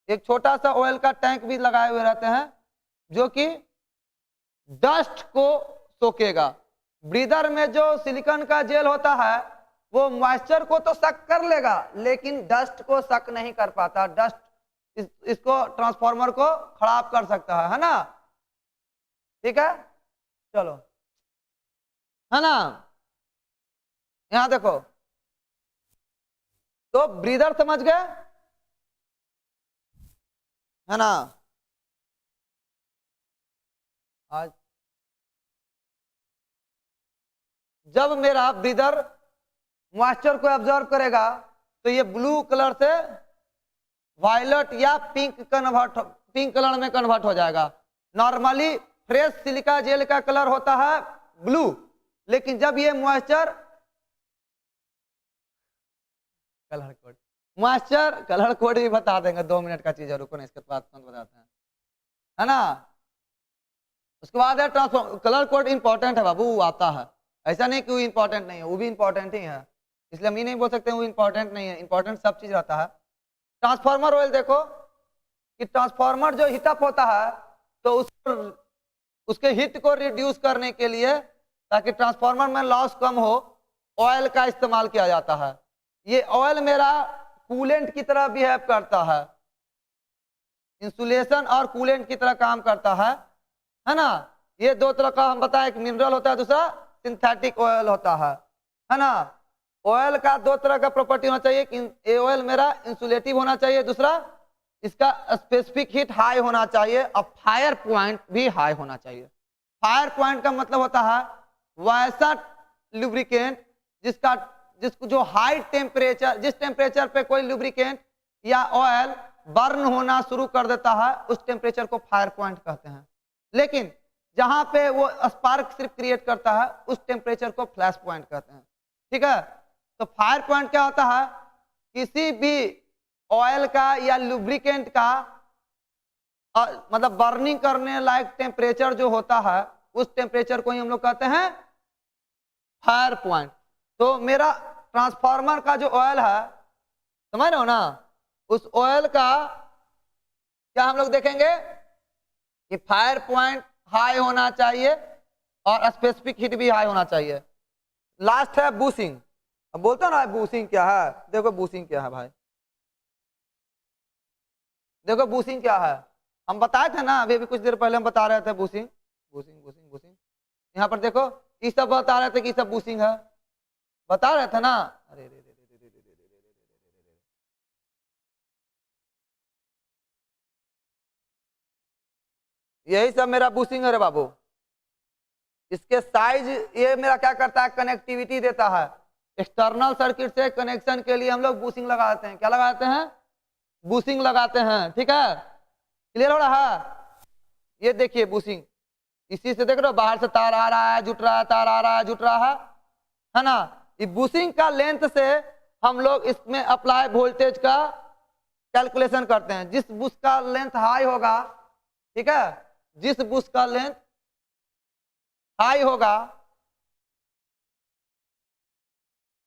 एक छोटा सा ऑयल का टैंक भी लगाए हुए रहते हैं जो कि डस्ट को सोखेगा। ब्रीदर में जो सिलिकॉन का जेल होता है वो मॉइस्चर को तो सक कर लेगा लेकिन डस्ट को सक नहीं कर पाता। डस्ट इसको ट्रांसफार्मर को खराब कर सकता है ना। ठीक है, चलो, है ना। यहां देखो, तो ब्रीदर समझ गए, है ना। आज जब मेरा ब्रीदर मॉइस्चर को एब्जॉर्ब करेगा तो ये ब्लू कलर से वायलेट या पिंक कलर में कन्वर्ट हो जाएगा। नॉर्मली फ्रेश सिलिका जेल का कलर होता है ब्लू, लेकिन जब ये मॉइस्चर कलर कोड भी बता देंगे, 2 मिनट का चीज है, रुको ना, इसके बाद बताते हैं, है ना। उसके बाद है ट्रांसफॉर्म। कलर कोड इंपॉर्टेंट है बाबू, वो आता है, ऐसा नहीं कि वो इंपॉर्टेंट नहीं है, वो भी इंपॉर्टेंट ही है, इसलिए हम ये नहीं बोल सकते वो इंपॉर्टेंट नहीं है, इंपॉर्टेंट सब चीज रहता है। ट्रांसफार्मर ऑयल देखो कि ट्रांसफार्मर जो हीटअप होता है तो उसके हीट को रिड्यूस करने के लिए, ताकि ट्रांसफार्मर में लॉस कम हो, ऑयल का इस्तेमाल किया जाता है। ये ऑयल मेरा कूलेंट की तरह बिहेव करता है, इंसुलेशन और कूलेंट की तरह काम करता है ना। ये 2 तरह का हम बताएं, एक मिनरल होता है, दूसरा सिंथेटिक ऑयल होता है ना। ऑयल का 2 तरह का प्रॉपर्टी होना चाहिए कि ये ऑयल मेरा इंसुलेटिव होना चाहिए, दूसरा इसका स्पेसिफिक हीट हाई होना चाहिए और फायर पॉइंट भी हाई होना चाहिए। फायर पॉइंट का मतलब होता है वैसा लुब्रिकेंट जिसको जो हाई टेम्परेचर, जिस टेम्परेचर पे कोई लुब्रिकेंट या ऑयल बर्न होना शुरू कर देता है उस टेम्परेचर को फायर पॉइंट कहते हैं। लेकिन जहां पे वो स्पार्क सिर्फ क्रिएट करता है उस टेम्परेचर को फ्लैश पॉइंट कहते हैं। ठीक है, तो फायर पॉइंट क्या होता है? किसी भी ऑयल का या लुब्रिकेंट का मतलब बर्निंग करने लायक टेम्परेचर जो होता है उस टेम्परेचर को ही हम लोग कहते हैं फायर पॉइंट। तो मेरा ट्रांसफार्मर का जो ऑयल है, समझ रहे हो ना, उस ऑयल का क्या हम लोग देखेंगे कि फायर पॉइंट हाई होना चाहिए और स्पेसिफिक हीट भी हाई होना चाहिए। लास्ट है बूसिंग। अब बोलते हो ना बूसिंग क्या है, देखो बूसिंग क्या है भाई, देखो बूसिंग क्या है। हम बताए थे ना, अभी कुछ देर पहले हम बता रहे थे बूसिंग बूसिंग बूसिंग बूसिंग। यहाँ पर देखो ये सब बता रहे थे कि सब बूसिंग है, बता रहे थे ना। अरे रे रे रे रे रे रे रे रे रे रे, यही सब मेरा बूसिंग है रे बाबू। इसके साइज ये मेरा क्या करता है, कनेक्टिविटी देता है। एक्सटर्नल सर्किट से कनेक्शन के लिए हम लोग बूसिंग लगाते हैं। क्या लगाते हैं? बूसिंग लगाते हैं। ठीक है, क्लियर हो रहा है? ये देखिए बूसिंग, इसी से देख रहे हो बाहर से तार आ रहा है, जुट रहा है, तार आ रहा है, जुट रहा है ना। ये बूसिंग का लेंथ से हम लोग इसमें अप्लाई वोल्टेज का कैलकुलेशन करते हैं। जिस बुश का लेंथ हाई होगा, ठीक है, जिस बुश का लेंथ हाई होगा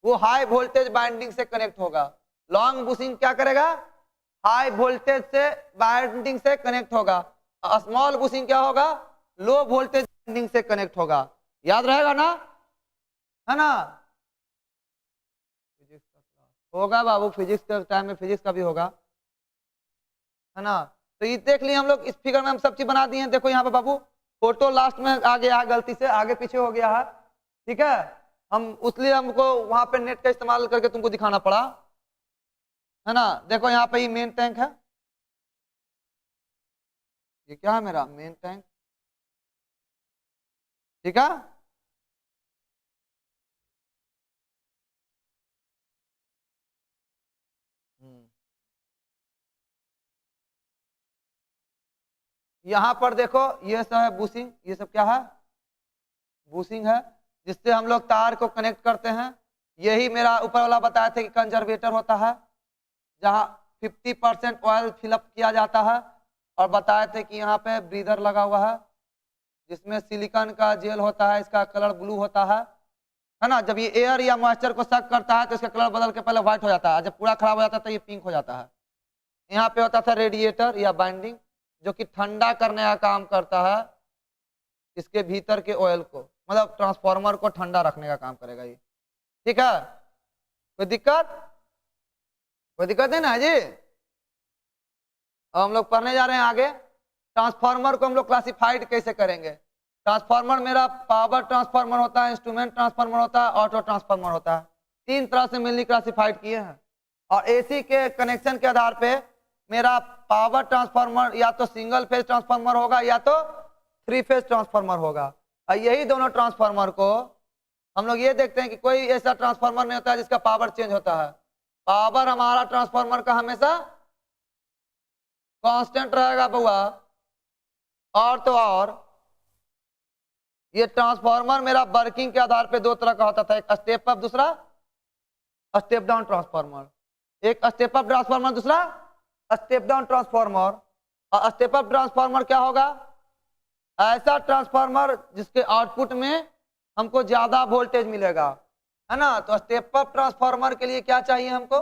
वो हाई वोल्टेज बाइंडिंग से कनेक्ट होगा। लॉन्ग बुशिंग क्या करेगा? हाई वोल्टेज से बाइंडिंग से कनेक्ट होगा। स्मॉल बुशिंग क्या होगा? लो वोल्टेज बाइंडिंग से कनेक्ट होगा। याद रहेगा ना, है ना। होगा बाबू, फिजिक्स के टाइम में फिजिक्स का भी होगा, है ना। तो ये देख लिए हम लोग, इस फिगर में हम सब चीज बना दिए हैं। देखो यहाँ पे बाबू फोटो लास्ट में आ गया है, गलती से आगे पीछे हो गया है, ठीक है। हम उसलिए हमको वहां पे नेट का इस्तेमाल करके तुमको दिखाना पड़ा, है ना। देखो यहाँ पे ये मेन टैंक है, ये क्या है मेरा मेन टैंक, ठीक है। यहाँ पर देखो ये सब है बूसिंग, ये सब क्या है बूसिंग है, जिससे हम लोग तार को कनेक्ट करते हैं। यही मेरा ऊपर वाला बताया था कि कंजर्वेटर होता है, जहाँ 50% ऑयल फिलअप किया जाता है। और बताए थे कि यहाँ पे ब्रीदर लगा हुआ है, जिसमें सिलिकॉन का जेल होता है, इसका कलर ब्लू होता है ना। जब ये एयर या मॉइस्चर को सक करता है तो इसका कलर बदल के पहले व्हाइट हो जाता है, जब पूरा खराब हो जाता है तो ये पिंक हो जाता है। यहाँ पे होता था रेडिएटर या बाइंडिंग, जो कि ठंडा करने का काम करता है इसके भीतर के ऑयल को, मतलब ट्रांसफार्मर को ठंडा रखने का काम करेगा ये, ठीक है। कोई दिक्कत, कोई दिक्कत है ना जी। अब हम लोग पढ़ने जा रहे हैं आगे। ट्रांसफार्मर को हम लोग क्लासिफाइड कैसे करेंगे। ट्रांसफार्मर मेरा पावर ट्रांसफार्मर होता है, इंस्ट्रूमेंट ट्रांसफार्मर होता है, ऑटो ट्रांसफार्मर होता है। तीन तरह से मेनली क्लासिफाइड किए हैं। और एसी के कनेक्शन के आधार पे मेरा पावर ट्रांसफार्मर या तो सिंगल फेज ट्रांसफार्मर होगा या तो 3 फेज ट्रांसफार्मर होगा। और यही दोनों ट्रांसफार्मर को हम लोग ये देखते हैं कि कोई ऐसा ट्रांसफार्मर नहीं होता है जिसका पावर चेंज होता है। पावर हमारा ट्रांसफार्मर का हमेशा कांस्टेंट रहेगा बुआ। और तो और ये ट्रांसफार्मर मेरा वर्किंग के आधार पे दो तरह का होता था, एक स्टेप अप, दूसरा स्टेप डाउन ट्रांसफार्मर। एक स्टेप अप ट्रांसफार्मर, दूसरा स्टेप डाउन ट्रांसफार्मर। और स्टेप अप ट्रांसफार्मर क्या होगा, ऐसा ट्रांसफार्मर जिसके आउटपुट में हमको ज्यादा वोल्टेज मिलेगा, है ना। तो स्टेप अप ट्रांसफार्मर के लिए क्या चाहिए हमको,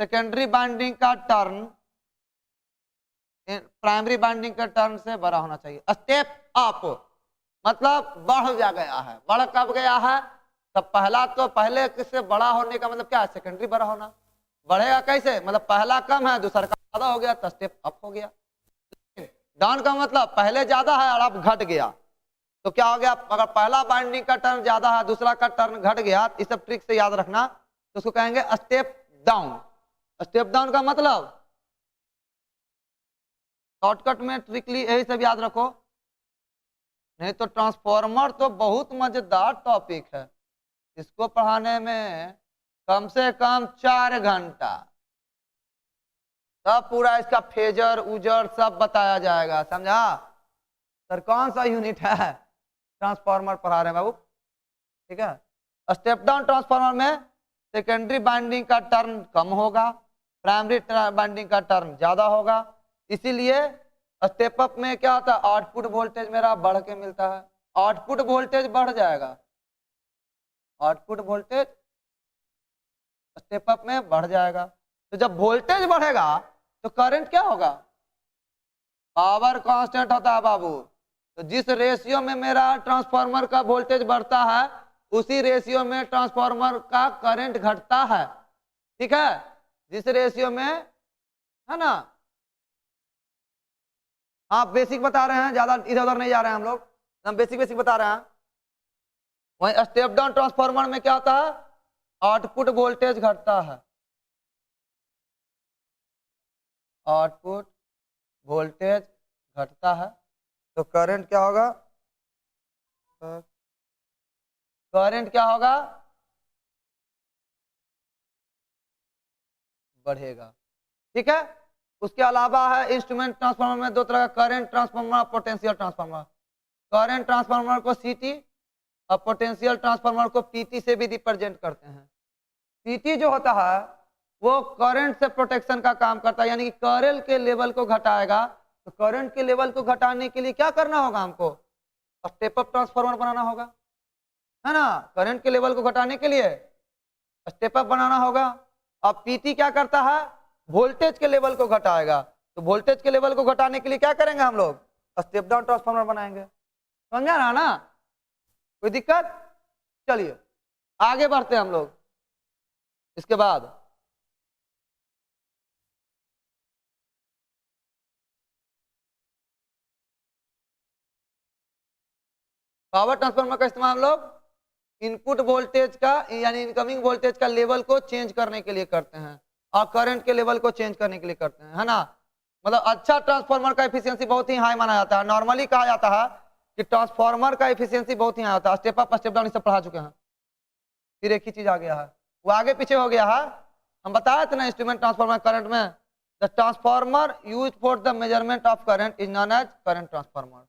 सेकेंडरी बाइंडिंग का टर्न प्राइमरी बाइंडिंग का टर्न से बड़ा होना चाहिए। स्टेप अप मतलब बढ़ जा गया है। बढ़ कब गया है, तब पहला तो पहले से बड़ा होने का मतलब क्या है, सेकेंडरी बड़ा होना। बढ़ेगा कैसे, मतलब पहला कम है दूसरा का ज्यादा हो गया तो स्टेप अप हो गया। डाउन का मतलब पहले ज्यादा है और अब घट गया, तो क्या हो गया, अगर पहला बाइंडिंग का टर्न ज्यादा है दूसरा का टर्न घट गया, इस सब ट्रिक से याद रखना, तो उसको कहेंगे स्टेप डाउन। स्टेप डाउन का मतलब शॉर्टकट में ट्रिकली यही सब याद रखो, नहीं तो ट्रांसफार्मर तो बहुत मजेदार टॉपिक है, इसको पढ़ाने में कम से कम 4 घंटा, तब पूरा इसका फेजर उजर सब बताया जाएगा, समझा। सर कौन सा यूनिट है, ट्रांसफार्मर पढ़ा रहे हैं बाबू, ठीक है। स्टेप डाउन ट्रांसफार्मर में सेकेंडरी बाइंडिंग का टर्न कम होगा, प्राइमरी बाइंडिंग का टर्न ज्यादा होगा। इसीलिए स्टेप अप में क्या होता है, आउटपुट वोल्टेज मेरा बढ़ के मिलता है। आउटपुट वोल्टेज बढ़ जाएगा, आउटपुट वोल्टेज स्टेप अप में बढ़ जाएगा। तो जब वोल्टेज बढ़ेगा तो करंट क्या होगा, पावर कांस्टेंट होता है बाबू। तो जिस रेशियो में मेरा ट्रांसफार्मर का वोल्टेज बढ़ता है उसी रेशियो में ट्रांसफार्मर का करंट घटता है, ठीक है। जिस रेशियो में, है ना। हाँ बेसिक बता रहे हैं, ज्यादा इधर उधर नहीं जा रहे हैं हम लोग, हम बेसिक बेसिक बता रहे हैं। वहीं स्टेप डाउन ट्रांसफार्मर में क्या होता है, आउटपुट वोल्टेज घटता है, आउटपुट वोल्टेज घटता है, तो करंट क्या होगा, करंट क्या होगा, बढ़ेगा, ठीक है। उसके अलावा है इंस्ट्रूमेंट ट्रांसफार्मर में दो तरह का, current transformer, potential transformer. Current transformer को सीटी और पोटेंशियल ट्रांसफार्मर को पीटी से भी रिप्रेजेंट करते हैं। पीटी जो होता है वो करंट से प्रोटेक्शन का काम करता है, यानी कि करंट के लेवल को घटाएगा। तो करंट के लेवल को घटाने के लिए क्या करना होगा हमको, स्टेप अप ट्रांसफार्मर बनाना होगा, है ना। करंट के लेवल को घटाने के लिए स्टेप अप बनाना होगा। अब पीटी क्या करता है, वोल्टेज के लेवल को घटाएगा। तो वोल्टेज के लेवल को घटाने के लिए क्या करेंगे हम लोग, स्टेप डाउन ट्रांसफार्मर बनाएंगे, समझा ना। कोई दिक्कत, चलिए आगे बढ़ते हैं हम लोग। इसके बाद पावर ट्रांसफार्मर का इस्तेमाल हम लोग इनपुट वोल्टेज का यानी इनकमिंग वोल्टेज का लेवल को चेंज करने के लिए करते हैं और करंट के लेवल को चेंज करने के लिए करते हैं, है ना। मतलब अच्छा ट्रांसफार्मर का एफिशिएंसी बहुत ही हाई माना जाता है। नॉर्मली कहा जाता है कि ट्रांसफार्मर का एफिशिएंसी बहुत ही हाई होता है। स्टेप अप स्टेप डाउन सब पढ़ा चुके हैं। फिर एक ही चीज आ गया है, वो आगे पीछे हो गया है। हम बताए थे ना इंस्ट्रूमेंट ट्रांसफार्मर करंट में, the transformer use for the measurement of current is known as current transformer.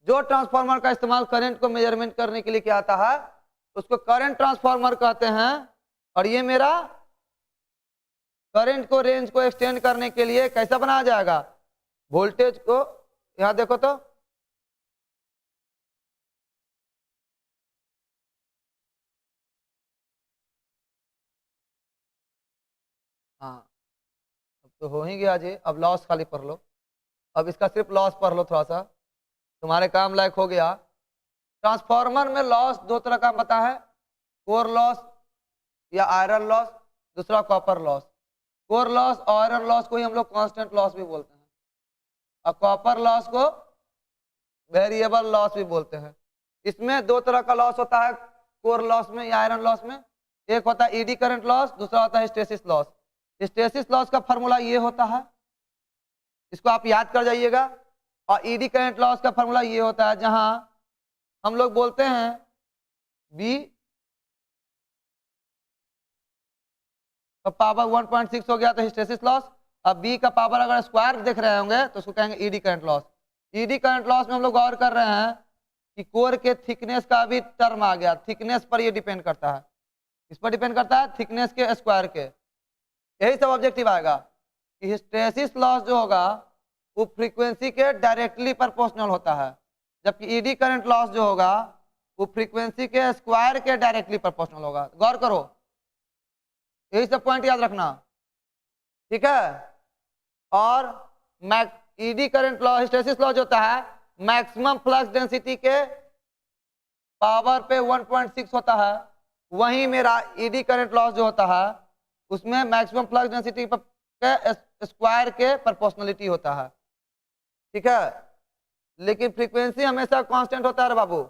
जो ट्रांसफार्मर का इस्तेमाल करंट को मेजरमेंट करने के लिए किया आता है उसको करंट ट्रांसफार्मर कहते हैं। और ये मेरा करंट को रेंज को एक्सटेंड करने के लिए कैसा बनाया जाएगा, वोल्टेज को यहां देखो तो हाँ अब तो हो ही गया जी। अब लॉस खाली पढ़ लो, अब इसका सिर्फ लॉस पढ़ लो थोड़ा सा, तुम्हारे काम लायक हो गया। ट्रांसफार्मर में लॉस दो तरह का पता है, कोर लॉस या आयरन लॉस, दूसरा कॉपर लॉस। कोर लॉस और आयरन लॉस को ही हम लोग कांस्टेंट लॉस भी बोलते हैं और कॉपर लॉस को वेरिएबल लॉस भी बोलते हैं। इसमें दो तरह का लॉस होता है कोर लॉस में या आयरन लॉस में, एक होता है ईडी करंट लॉस, दूसरा होता है हिस्टेरिसिस लॉस। हिस्टेरिसिस लॉस का फॉर्मूला ये होता है, इसको आप याद कर जाइएगा। और ईडी करंट लॉस का फॉर्मूला ये होता है जहां हम लोग बोलते हैं बी का पावर 1.6 हो गया तो हिस्टेरिसिस लॉस, अब बी का पावर अगर स्क्वायर देख रहे होंगे तो उसको कहेंगे eddy current loss. Eddy current loss में हम लोग गौर कर रहे हैं कि कोर के थिकनेस का भी टर्म आ गया, थिकनेस पर ये डिपेंड करता है। इस पर डिपेंड करता है थिकनेस के स्क्वायर के। यही सब ऑब्जेक्टिव आएगा कि हिस्टेरिसिस लॉस जो होगा वो फ्रीक्वेंसी के डायरेक्टली प्रोपोर्शनल होता है, जबकि ईडी करंट लॉस जो होगा वो फ्रीक्वेंसी के स्क्वायर के डायरेक्टली प्रोपोर्शनल होगा। गौर करो, यही सब पॉइंट याद रखना, ठीक है। और eddy current law hysteresis law जो होता है मैक्सिमम फ्लक्स डेंसिटी के पावर पे 1.6 होता है, वहीं मेरा ईडी करंट लॉस जो होता है उसमें मैक्सिमम फ्लक्स डेंसिटी के स्क्वायर के प्रोपोर्शनलिटी होता है, ठीक है। लेकिन फ्रीक्वेंसी हमेशा कांस्टेंट होता है रे बाबू,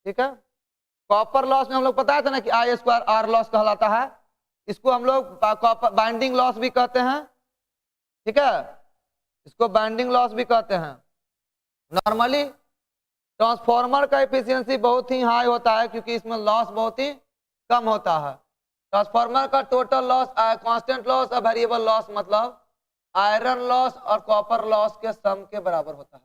ठीक है। कॉपर लॉस में हम लोग पता था ना कि आई स्क्वायर आर लॉस कहलाता है, इसको हम लोग बाइंडिंग लॉस भी कहते हैं, ठीक है। इसको बाइंडिंग लॉस भी कहते हैं। नॉर्मली ट्रांसफार्मर का एफिशिएंसी बहुत ही हाई होता है क्योंकि इसमें लॉस बहुत ही कम होता है। ट्रांसफार्मर का टोटल लॉस कांस्टेंट लॉस और वेरिएबल लॉस मतलब आयरन लॉस और कॉपर लॉस के सम के बराबर होता है,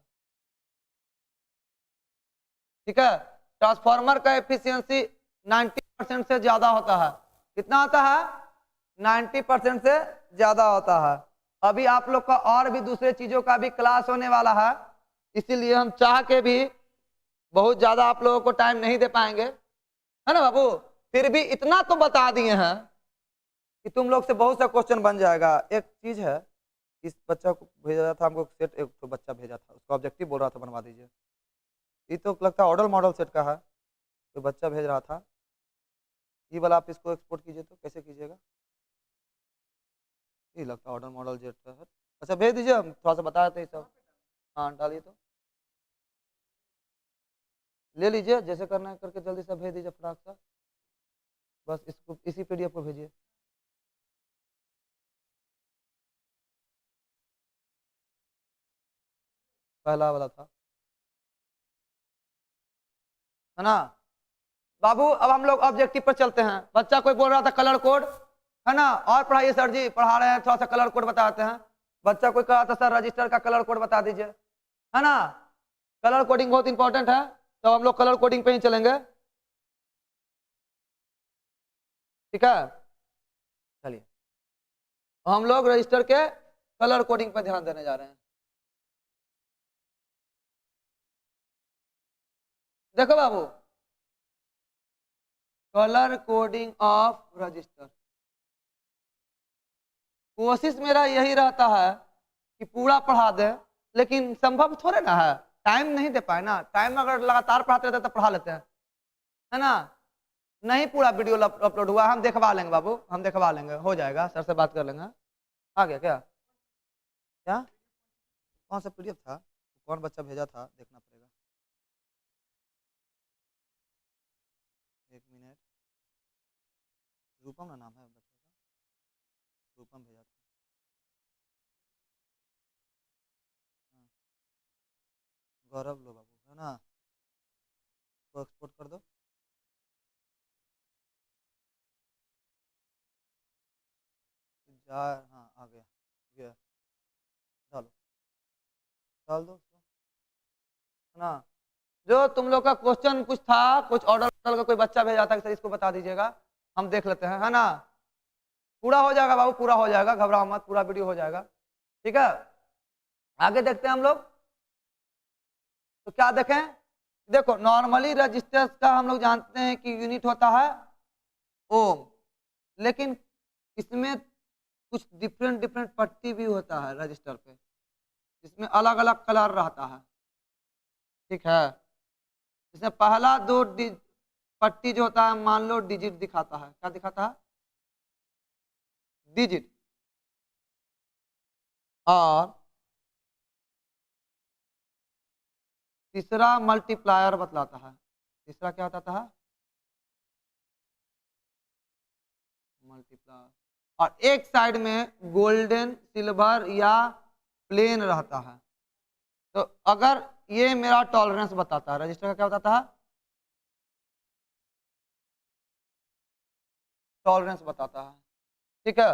ठीक है। ट्रांसफार्मर का एफिशिएंसी 90% से ज्यादा होता है। कितना होता है? 90% से ज्यादा होता है। अभी आप लोग का और भी दूसरे चीजों का भी क्लास होने वाला है, इसीलिए हम चाह के भी बहुत ज्यादा आप लोगों को टाइम नहीं दे पाएंगे, है ना बाबू। फिर भी इतना तो बता दिए हैं कि तुम लोग से बहुत सा क्वेश्चन बन जाएगा। एक चीज है, इस बच्चा को भेजा था हमको सेट, एक तो बच्चा भेजा था उसको ऑब्जेक्टिव बोल रहा था बनवा दीजिए। ये तो लगता है ऑर्डर मॉडल सेट का है, तो बच्चा भेज रहा था। ये वाला आप इसको एक्सपोर्ट कीजिए तो कैसे कीजिएगा? ये लगता है ऑर्डर मॉडल जेट का है। अच्छा भेज दीजिए, हम थोड़ा सा बता देते हैं सब। हाँ डालिए तो ले लीजिए, जैसे करना है करके जल्दी से भेज दीजिए फटाक से। बस इसको इसी पीडीएफ को भेजिए। पहला वाला था, है ना बाबू। अब हम लोग ऑब्जेक्टिव पर चलते हैं। बच्चा कोई बोल रहा था कलर कोड, है ना। और पढ़ाइए सर जी, पढ़ा रहे हैं, थोड़ा सा कलर कोड बताते हैं। बच्चा कोई कह रहा था सर रजिस्टर का कलर कोड बता दीजिए, है ना। कलर कोडिंग बहुत इंपॉर्टेंट है, तो हम लोग कलर कोडिंग पे ही चलेंगे, ठीक है। चलिए हम लोग रजिस्टर के कलर कोडिंग पर ध्यान देने जा रहे हैं। देखो बाबू, कलर कोडिंग ऑफ रजिस्टर, कोशिश मेरा यही रहता है कि पूरा पढ़ा दे, लेकिन संभव थोड़े ना है, टाइम नहीं दे पाए ना। टाइम अगर लगातार पढ़ाते रहते तो पढ़ा लेते हैं, है ना, नहीं पूरा वीडियो अपलोड हुआ, हम देखवा लेंगे बाबू, हम देखवा लेंगे, हो जाएगा, सर से बात कर लेंगे। आ गया क्या, क्या कौन सा पीडीएफ था, कौन बच्चा भेजा था, देखना पड़ेगा, 1 मिनट। रूपम ना नाम है बच्चा का, रूपम भेजा था। हाँ, गौरव लो बाबू, है ना, तो एक्सपोर्ट कर दो। जा, हाँ आ गया, गया, डालो, डाल दो उसको, है ना। जो तुम लोग का क्वेश्चन कुछ था, कुछ ऑर्डर का कोई बच्चा भेजा था कि सर इसको बता दीजिएगा, हम देख लेते हैं, है ना। पूरा हो जाएगा बाबू, पूरा हो जाएगा, घबराओ मत, पूरा वीडियो हो जाएगा, ठीक है। आगे देखते हैं हम लोग, तो क्या देखें, देखो नॉर्मली रजिस्टर्स का हम लोग जानते हैं कि यूनिट होता है ओम, लेकिन इसमें कुछ डिफरेंट डिफरेंट पट्टी भी होता है रजिस्टर पे, जिसमें अलग अलग कलर रहता है, ठीक है। इसमें पहला पट्टी जो होता है, मान लो डिजिट दिखाता है, क्या दिखाता है, डिजिट, और तीसरा मल्टीप्लायर बतलाता है, तीसरा क्या बताता है, मल्टीप्लायर, और एक साइड में गोल्डन, सिल्वर या प्लेन रहता है। तो अगर ये मेरा टॉलरेंस बताता है, रजिस्टर का क्या बताता है, टॉलरेंस बताता है, ठीक है।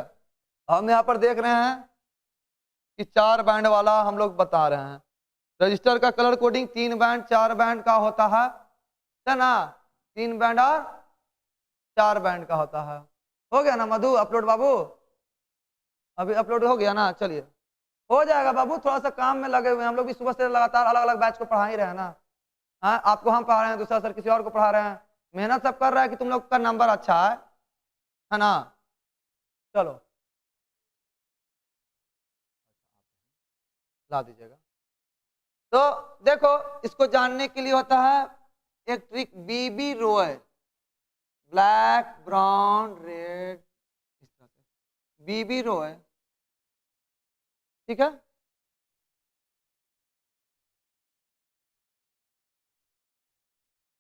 हम यहाँ पर देख रहे हैं कि 4 बैंड वाला हम लोग बता रहे हैं, रजिस्टर का कलर कोडिंग 3 बैंड 4 बैंड का होता है ना, 3 बैंड और 4 बैंड का होता है। हो गया ना मधु अपलोड बाबू, अभी अपलोड हो गया ना, चलिए हो जाएगा बाबू, थोड़ा सा काम में लगे हुए हैं हम लोग भी, सुबह से लगातार अलग अलग बैच को पढ़ा ही रहे हैं ना। हाँ, आपको हम पढ़ा रहे हैं, दूसरा सर किसी और को पढ़ा रहे हैं, मेहनत सब कर रहा है कि तुम लोग का नंबर अच्छा है ना। चलो ला दीजिएगा। तो देखो, इसको जानने के लिए होता है एक ट्रिक, बीबी रोय, ब्लैक ब्राउन रेड, इस तरह से बीबी रोय, ठीक है।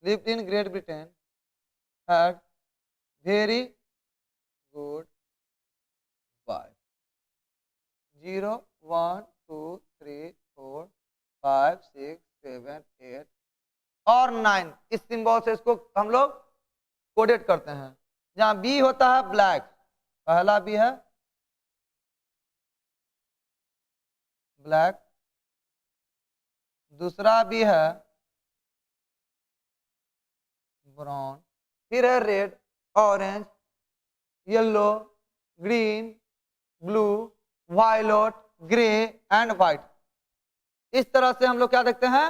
lived in Great Britain, had very good wife, 0 1 2 3 4 5 6 7 8 और 9, इस सिंबल से इसको हम लोग कोडेट करते हैं। जहाँ बी होता है ब्लैक, पहला बी है ब्लैक, दूसरा बी है ब्राउन, फिर है red, orange, yellow, green, blue, violet, grey and white. इस तरह से हम लोग क्या देखते हैं,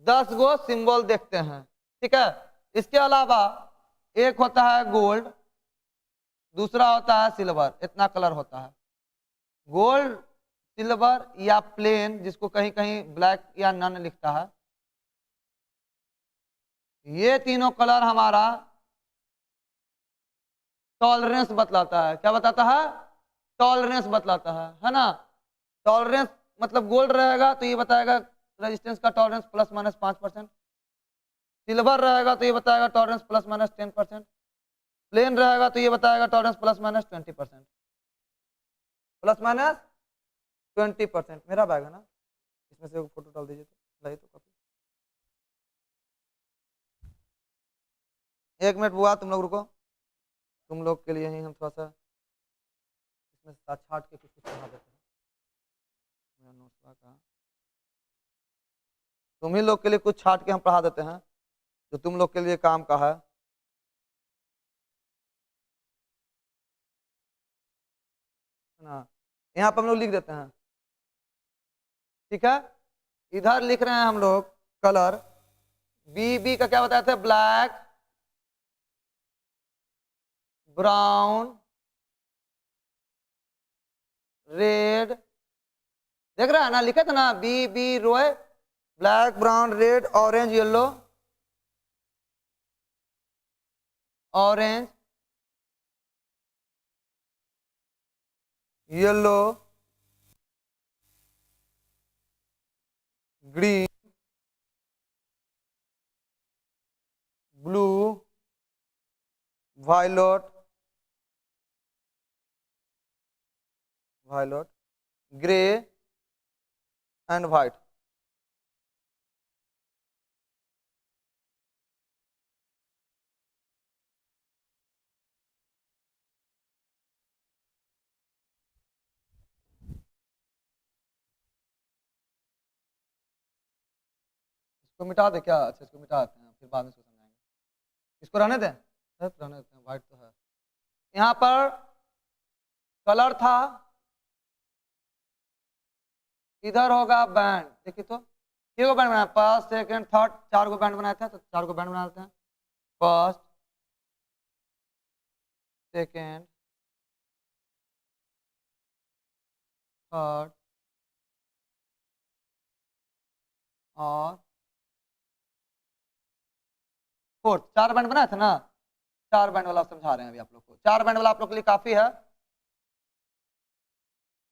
10 गो सिंबल देखते हैं, ठीक है। इसके अलावा एक होता है गोल्ड, दूसरा होता है सिल्वर, इतना कलर होता है, गोल्ड, सिल्वर या प्लेन, जिसको कहीं कहीं ब्लैक या नन लिखता है, ये तीनों कलर हमारा टॉलरेंस बतलाता है। क्या बताता है, टॉलरेंस बतलाता है ना। टॉलरेंस मतलब गोल्ड रहेगा तो ये बताएगा रेजिस्टेंस का टॉलरेंस ±5%, सिल्वर रहेगा तो ये बताएगा टॉलरेंस ±10%, प्लेन रहेगा तो ये बताएगा टॉलरेंस ±20%, ±20%। मेरा बैग है ना, इसमें से फोटो डाल दीजिए, तो लाई तो कॉपी। 1 मिनट बुआ, तुम लोग रुको, तुम लोग के लिए ही हम थोड़ा सा इसमें से छाट के कुछ कुछ पढ़ा देते हैं, मेरा नोट्स का, तुम ही लोग के लिए कुछ छाट के हम पढ़ा देते हैं जो तुम लोग के लिए काम का है ना। यहाँ पर हम लोग लिख देते हैं, ठीक है। इधर लिख रहे हैं हम लोग कलर, बी का क्या बताया था, ब्लैक, ब्राउन, रेड, देख रहा है ना, लिखा था ना, B Roy, black brown red orange yellow, orange, yellow, green, blue, violet, grey and white. इसको मिटा दे क्या? अच्छा इसको मिटा देते हैं, फिर बाद में इसको समझाएंगे। इसको रहने दें, रहने देते हैं, व्हाइट तो है। यहाँ पर कलर था, इधर होगा बैंड। देखिए तो कितने को बैंड बनाया? फर्स्ट सेकंड थर्ड, 4 को बैंड बनाया था, तो 4 को बैंड बना देते हैं। फर्स्ट, सेकंड, थर्ड और फोर्थ। 4 बैंड बनाया था ना, 4 बैंड वाला समझा रहे हैं अभी आप लोग को। 4 बैंड वाला आप लोग के लिए काफी है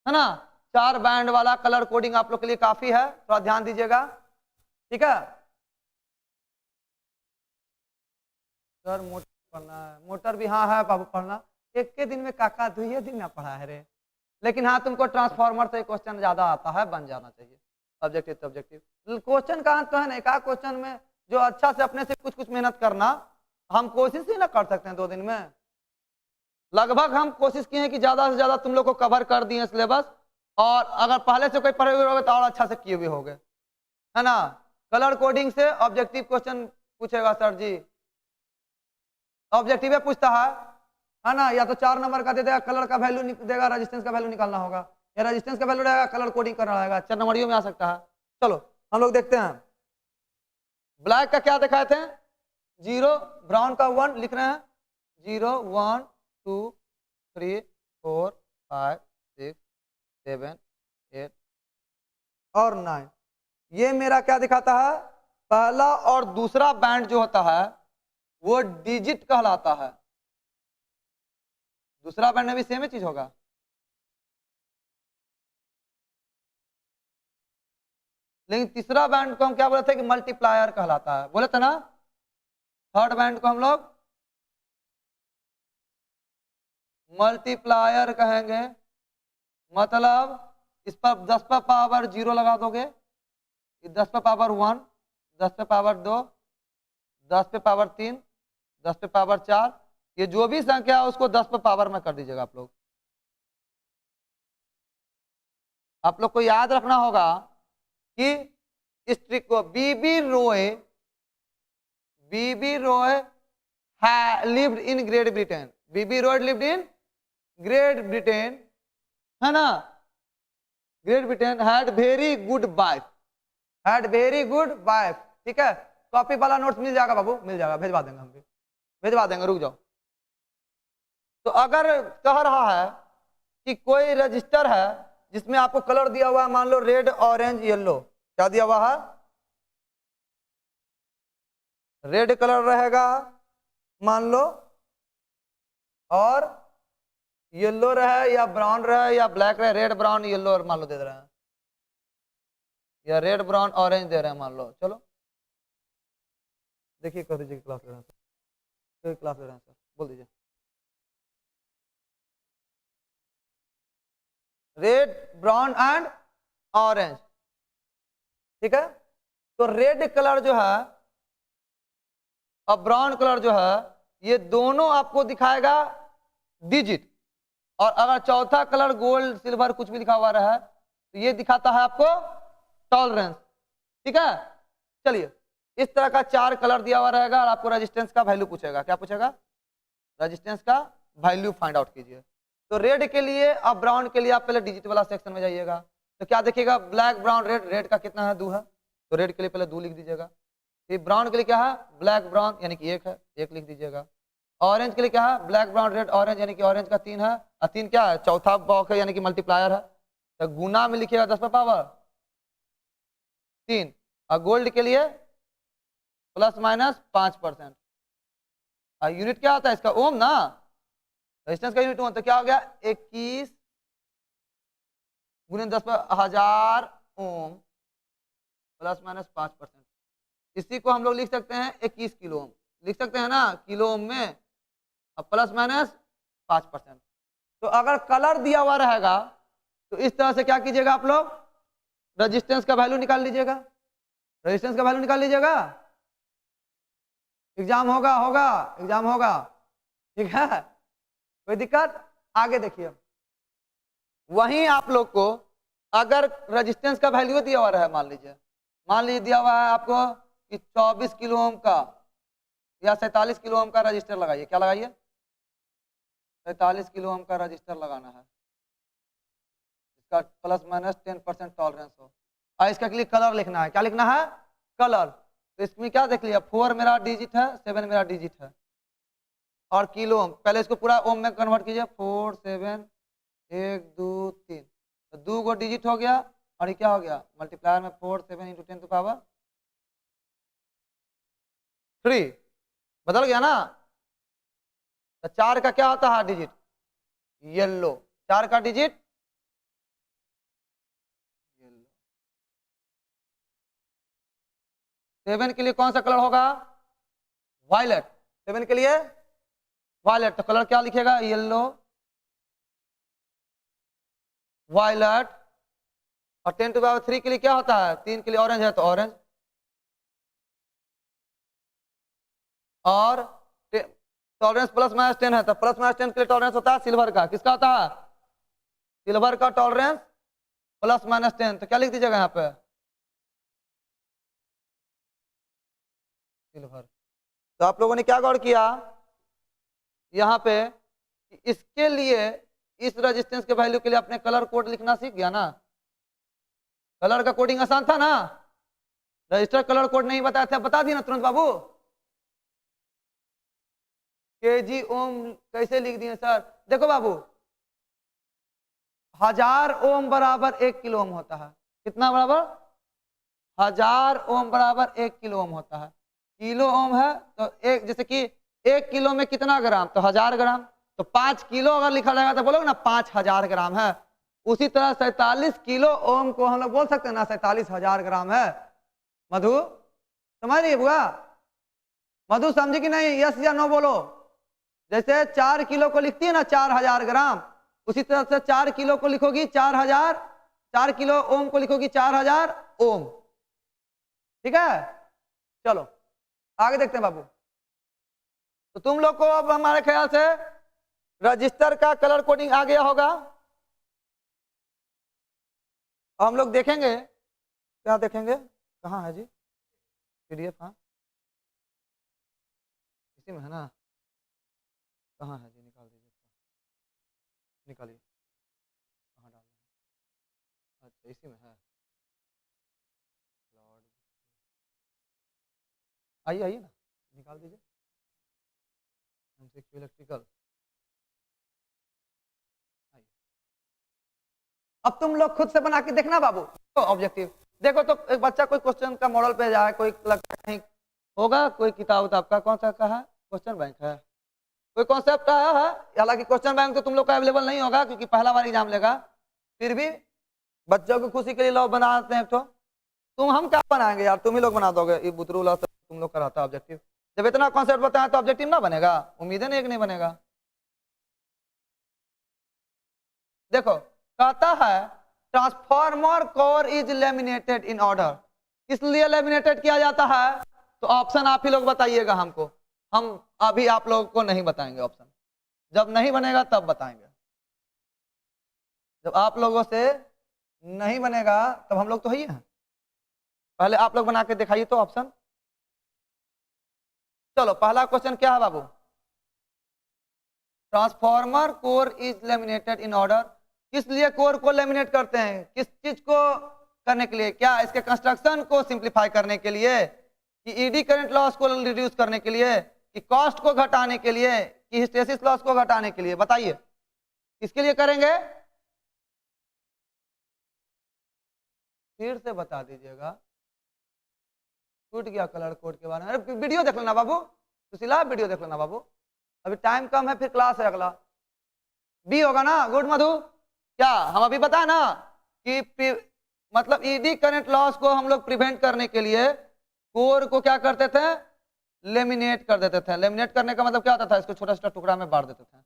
ना? 4 बैंड वाला कलर कोडिंग आप लोग के लिए काफी है, थोड़ा ध्यान दीजिएगा, ठीक है। सर मोटर पढ़ना है, मोटर भी हाँ है बाबू पढ़ना, एक के दिन में काका 2 दिन ना पढ़ा है रे। लेकिन हाँ तुमको ट्रांसफार्मर से क्वेश्चन ज्यादा आता है, बन जाना चाहिए। ऑब्जेक्टिव तो ऑब्जेक्टिव क्वेश्चन का तो है ना, एक क्वेश्चन में जो अच्छा से अपने से कुछ कुछ मेहनत करना। हम कोशिश ही ना कर सकते हैं 2 दिन में। लगभग हम कोशिश किए हैं कि ज्यादा से ज्यादा तुम लोग को कवर कर दिए सिलेबस, और अगर पहले से कोई पढ़े हुए होगे तो और अच्छा से किए हुए होगे, है ना। कलर कोडिंग से ऑब्जेक्टिव क्वेश्चन पूछेगा सर जी, ऑब्जेक्टिव पूछता है ना। या तो 4 नंबर का दे देगा, कलर का वैल्यू देगा, रेजिस्टेंस का वैल्यू निकालना होगा, या रेजिस्टेंस का वैल्यू रहेगा, कलर कोडिंग करना रहेगा। 4 नंबरियों में आ सकता है। चलो हम लोग देखते हैं। ब्लैक का क्या दिखाए थे? 0, ब्राउन का 1 लिख रहे हैं। 0 1 2 3 4 5 6 7 8 और 9। ये मेरा क्या दिखाता है? पहला और दूसरा बैंड जो होता है वो डिजिट कहलाता है। दूसरा बैंड में भी सेम ही चीज होगा। लेकिन तीसरा बैंड को हम क्या बोले थे कि मल्टीप्लायर कहलाता है, बोले थे ना। थर्ड बैंड को हम लोग मल्टीप्लायर कहेंगे। मतलब इस पर 10 पर पावर 0 लगा दोगे, 10 पे पावर 1, 10 पे पावर 2, 10 पे पावर 3, 10 पे पावर 4, ये जो भी संख्या है उसको 10 पे पावर में कर दीजिएगा आप लोग। आप लोग को याद रखना होगा कि इस ट्रिक को Bibi Roy lived in Great Britain. Bibi Roy lived in Great Britain, है ना। Great Britain had very good wife, ठीक है। कॉपी वाला नोट्स मिल जाएगा बाबू, मिल जाएगा, भेजवा देंगे, हम भी भेजवा देंगे, रुक जाओ। तो अगर कह रहा है कि कोई रजिस्टर है जिसमें आपको कलर दिया हुआ है, मान लो रेड, ऑरेंज, येलो, क्या दिया हुआ है? रेड कलर रहेगा मान लो, और येलो रहे या ब्राउन रहे या ब्लैक रहे, रेड ब्राउन येलो मान लो दे रहे हैं, या रेड ब्राउन ऑरेंज दे रहे हैं मान लो। चलो देखिए, कर दीजिए क्लास ले रहे हैं सर, क्लास ले रहे हैं सर, बोल दीजिए। रेड, ब्राउन एंड ऑरेंज, ठीक है। तो रेड कलर जो है और ब्राउन कलर जो है, ये दोनों आपको दिखाएगा डिजिट। और अगर चौथा कलर गोल्ड, सिल्वर कुछ भी लिखा हुआ रहा तो ये दिखाता है आपको टॉलरेंस, ठीक है। चलिए, इस तरह का 4 कलर दिया हुआ रहेगा और आपको रेजिस्टेंस का वैल्यू पूछेगा। क्या पूछेगा? रेजिस्टेंस का वैल्यू फाइंड आउट कीजिए। तो रेड के लिए और ब्राउन के लिए आप पहले डिजिट वाला सेक्शन में जाइएगा। तो क्या देखिएगा? Black, brown, red. रेड का कितना है? 2 है, तो रेड के लिए पहले 2 लिख दीजिएगा। फिर ब्राउन के लिए क्या है? ब्लैक, ब्राउन, यानी कि 1 है, 1 लिख दीजिएगा। ऑरेंज के लिए क्या है? ब्लैक, ब्राउन, रेड, ऑरेंज, यानी कि ऑरेंज का 3 है, और 3 क्या है? चौथा बॉक्स है, यानी कि मल्टीप्लायर है। तो गुना में लिखिएगा 10 पे पावर 3। और गोल्ड के लिए ±5%। यूनिट क्या आता है इसका? ओम ना, रेजिस्टेंस का यूनिट ओम। तो क्या हो गया? 21 गुने 10,000 ओम प्लस माइनस 5%। इसी को हम लोग लिख सकते हैं 21 किलो ओम, लिख सकते हैं ना, किलो ओम में, अब प्लस माइनस 5%। तो अगर कलर दिया हुआ रहेगा तो इस तरह से क्या कीजिएगा आप लोग, रेजिस्टेंस का वैल्यू निकाल लीजिएगा, रेजिस्टेंस का वैल्यू निकाल लीजिएगा। एग्जाम होगा, होगा एग्जाम होगा, ठीक है, कोई दिक्कत? आगे देखिए, वहीं आप लोग को अगर रेजिस्टेंस का वैल्यू दिया हुआ है, मान लीजिए दिया हुआ है आपको कि 24 किलो ओम का या 47 किलो ओम का रजिस्टर लगाइए। क्या लगाइए? 47 किलो ओम का रजिस्टर लगाना है, इसका प्लस माइनस 10% टॉलरेंस हो, और इसका के लिए कलर लिखना है। क्या लिखना है? कलर। तो इसमें क्या देख लिया, 4 मेरा डिजिट है, 7 मेरा डिजिट है, और किलो ओम, पहले इसको पूरा ओम में कन्वर्ट कीजिए। 4 7 1 2 3, तो 2 गो डिजिट हो गया, और ये क्या हो गया, मल्टीप्लायर में 4 7 इंटू 10 टू पावर 3, बदल गया ना। तो 4 का क्या होता है डिजिट? येलो। 4 का डिजिट येलो। 7 के लिए कौन सा कलर होगा? वायलेट। 7 के लिए वायलेट, तो कलर क्या लिखेगा? Yellow, violet. और 10 टू पावर 3 के लिए क्या होता है? 3 के लिए ऑरेंज है, तो ऑरेंज। और टॉलरेंस प्लस माइनस 10 है, तो प्लस माइनस 10 के लिए टॉलरेंस होता है सिल्वर का। किसका होता है? सिल्वर का टॉलरेंस प्लस माइनस 10। तो क्या लिख दीजिएगा यहाँ पे? सिल्वर। तो आप लोगों ने क्या गौर किया यहाँ पे, इसके लिए, इस रेजिस्टेंस के वैल्यू के लिए अपने कलर कोड लिखना सीख गया ना। कलर का कोडिंग आसान था ना, रजिस्टर कलर कोड नहीं बताया था, बता दिए ना तुरंत बाबू। केजी ओम कैसे लिख दिए सर? देखो बाबू, 1000 ओम बराबर 1 किलो ओम होता है। कितना बराबर? 1000 ओम बराबर 1 किलो ओम होता है। किलो ओम है तो एक, जैसे कि 1 किलो में कितना ग्राम, तो 1000 ग्राम। तो 5 किलो अगर लिखा रहेगा तो बोलोगे ना 5000 ग्राम है। उसी तरह 47 किलो ओम को हम लोग बोल सकते हैं ना 47,000 ग्राम है। मधु समझ रही है बुआ? मधु समझी कि नहीं? यस या नो बोलो। जैसे 4 किलो को लिखती है ना 4000 ग्राम, उसी तरह से 4 किलो को लिखोगी 4000, 4 किलो ओम को लिखोगी 4000 ओम। ठीक है, चलो आगे देखते हैं बाबू। तो तुम लोग को अब हमारे ख्याल से रजिस्टर का कलर कोडिंग आ गया होगा। हम लोग देखेंगे, क्या देखेंगे, कहाँ है जी पीडीएफ? हाँ इसी में है ना, कहाँ है जी, निकाल दीजिए, निकालिए, कहाँ डालना है? अच्छा इसी में है। लॉर्ड, आइए आइए ना, निकाल दीजिए। एमसीक्यू इलेक्ट्रिकल, आइए। अब तुम लोग खुद से बना के देखना बाबू। तो ऑब्जेक्टिव देखो, तो एक बच्चा कोई क्वेश्चन का मॉडल पे जाए, कोई लगता नहीं होगा, कोई किताब उताब का कौन सा का है, क्वेश्चन बैंक है, कोई कॉन्सेप्ट आया है। हालांकि क्वेश्चन बैंक तो तुम लोग का अवेलेबल नहीं होगा क्योंकि पहला बार एग्जाम लेगा, फिर भी बच्चों की खुशी के लिए लोग बनाते हैं। तो तुम, हम क्या बनाएंगे यार, तुम ही लोग बना दोगे, ये बुतरूला सब तुम लोग कराता ऑब्जेक्टिव। जब इतना कॉन्सेप्ट बताया तो ऑब्जेक्टिव ना बनेगा, उम्मीद है नहीं, एक नहीं बनेगा। देखो कहता है transformer core is laminated in order. किस लिए लेमिनेटेड किया जाता है? तो ऑप्शन आप ही लोग बताइएगा हमको, हम अभी आप लोगों को नहीं बताएंगे ऑप्शन, जब नहीं बनेगा तब बताएंगे। जब आप लोगों से नहीं बनेगा तब हम लोग तो ही हैं, पहले आप लोग बना के दिखाइए तो ऑप्शन। चलो पहला क्वेश्चन क्या है बाबू? Transformer core is laminated in order. किस लिए कोर को लेमिनेट करते हैं? किस चीज को करने के लिए? क्या इसके कंस्ट्रक्शन को सिंप्लीफाई करने के लिए, कि ईडी करंट लॉस को रिड्यूस करने के लिए, कि कॉस्ट को घटाने के लिए, कि हिस्टेरिसिस लॉस को घटाने के लिए? बताइए किसके लिए करेंगे? फिर से बता दीजिएगा, छूट गया कलर कोड के बारे में। अरे वीडियो देख लेना बाबू, तो सिला वीडियो देख लेना बाबू, अभी टाइम कम है, फिर क्लास है अगला। बी होगा ना, गुड मधु। क्या हम अभी बताए ना कि मतलब ईडी करंट लॉस को हम लोग प्रिवेंट करने के लिए कोर को क्या करते थे, लेमिनेट कर देते थे। लेमिनेट करने का मतलब क्या होता था, इसको छोटा छोटा टुकड़ा में बांट देते थे,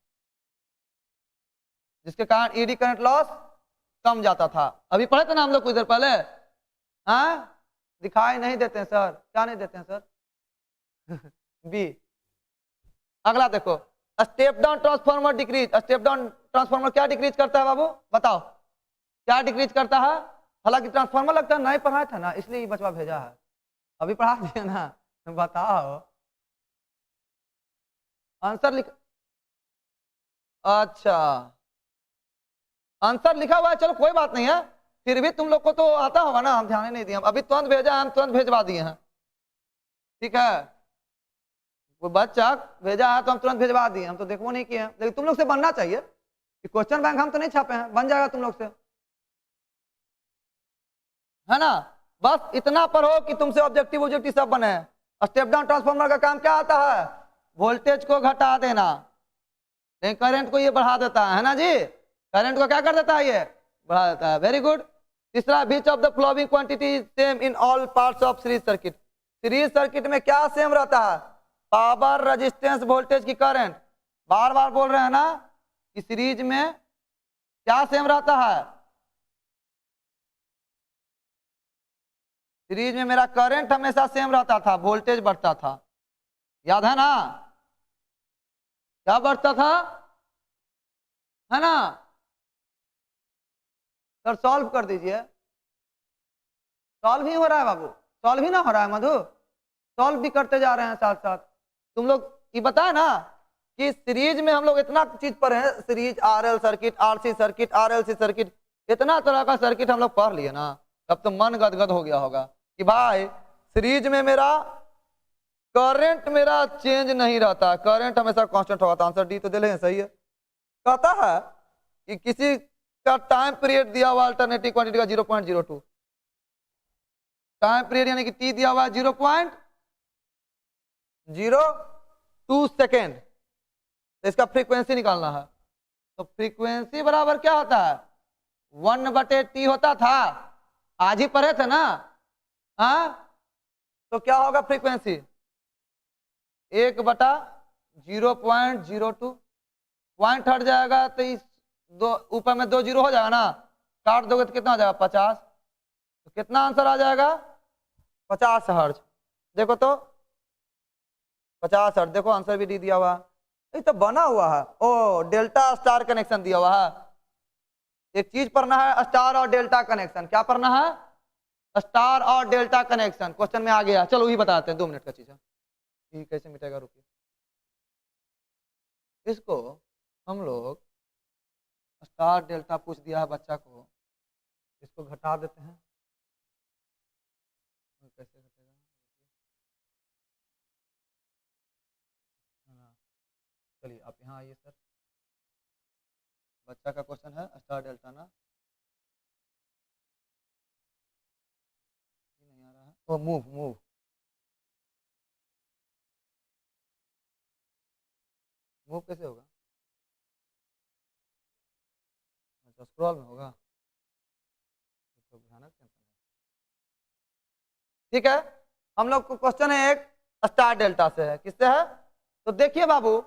जिसके कारण ईडी करंट लॉस कम जाता था। अभी पढ़े थे ना हम लोग कुछ देर पहले। हाँ दिखाई नहीं देते हैं सर, क्या नहीं देते हैं सर? बी। अगला देखो, step down transformer decrease. Step down transformer क्या डिक्रीज करता है बाबू, बताओ क्या डिक्रीज करता है? हालांकि ट्रांसफार्मर लगता है नहीं पढ़ाया था ना, इसलिए ये बचवा भेजा है, अभी पढ़ा दिया ना, बताओ आंसर लिख। अच्छा आंसर लिखा हुआ है, चलो कोई बात नहीं है, फिर भी तुम लोग को तो आता होगा ना, हम ध्यान ही नहीं दिए, अभी तुरंत भेजा, हम तुरंत भेजवा दिए हैं, ठीक है। कोई बच्चा भेजा है तो हम तुरंत भेजवा दिए, हम तो देखो नहीं किए, लेकिन तुम लोग से बनना चाहिए। क्वेश्चन बैंक हम तो नहीं छापे हैं, बन जाएगा तुम लोग से, है ना। बस इतना पर हो कि तुमसे ऑब्जेक्टिव ऑब्जेक्टिव सब बने। स्टेप डाउन ट्रांसफार्मर का काम क्या आता है, वोल्टेज को घटा देना, लेकिन करंट को ये बढ़ा देता है ना जी, करंट को क्या कर देता है, ये बढ़ा देता है। Very good. तीसरा, which of the following quantity same in all parts of series circuit. Series circuit में क्या सेम रहता है, पावर, रेजिस्टेंस, वोल्टेज की करंट। बार बार बोल रहे हैं ना कि सीरीज में क्या सेम रहता है, सीरीज में मेरा करंट हमेशा सेम रहता था, वोल्टेज बढ़ता था, याद है ना, क्या बढ़ता था, है ना। सर सॉल्व कर दीजिए, सॉल्व ही हो रहा है बाबू, सॉल्व ही ना हो रहा है मधु, सॉल्व भी करते जा रहे हैं साथ साथ। तुम लोग ये बताए ना कि सीरीज में हम लोग इतना चीज पढ़े हैं, series RL circuit, RC circuit, RLC circuit, इतना तरह का सर्किट हम लोग पढ़ लिए ना, तब तो मन गदगद हो गया होगा कि भाई सीरीज में मेरा करंट मेरा चेंज नहीं रहता, करंट हमेशा कांस्टेंट होगा। तो आंसर डी तो दे ले, सही है। कहता है कि किसी का टाइम पीरियड दिया हुआ अल्टरनेटिव क्वांटिटी का 0.02, टाइम पीरियड यानी कि टी दिया हुआ 0.02 सेकेंड, तो इसका फ्रीक्वेंसी निकालना है। तो फ्रीक्वेंसी बराबर क्या होता है, 1/t होता था, आज ही पढ़े थे ना। हाँ तो क्या होगा फ्रीक्वेंसी, 1/0.02, पॉइंट हट जाएगा तो इस दो ऊपर में 2 जीरो हो जाएगा ना, काट दोगे तो कितना हो जाएगा, 50। तो कितना आंसर आ जाएगा, 50 हर्ट्ज। देखो तो 50 हर्ट्ज, देखो आंसर भी डी दिया हुआ, ये तो बना हुआ है। ओ डेल्टा स्टार कनेक्शन दिया हुआ है, एक चीज पढ़ना है, स्टार और डेल्टा कनेक्शन। क्या पढ़ना है, स्टार और डेल्टा कनेक्शन। क्वेश्चन में आ गया, चलो वही बताते हैं, 2 मिनट का चीज है, ये कैसे मिटेगा, रुकिए। इसको हम लोग स्टार डेल्टा पूछ दिया है बच्चा को, इसको घटा देते हैं, कैसे घटेगा, चलिए आप यहाँ आइए सर। बच्चा का क्वेश्चन है स्टार डेल्टा ना, नहीं आ रहा है, ओ मूव मूव, मूव कैसे होगा, अच्छा स्क्रॉल में होगा, तो भयानक टेंशन है। ठीक है, हम लोग को क्वेश्चन है एक स्टार डेल्टा से है, किससे है, तो देखिए बाबू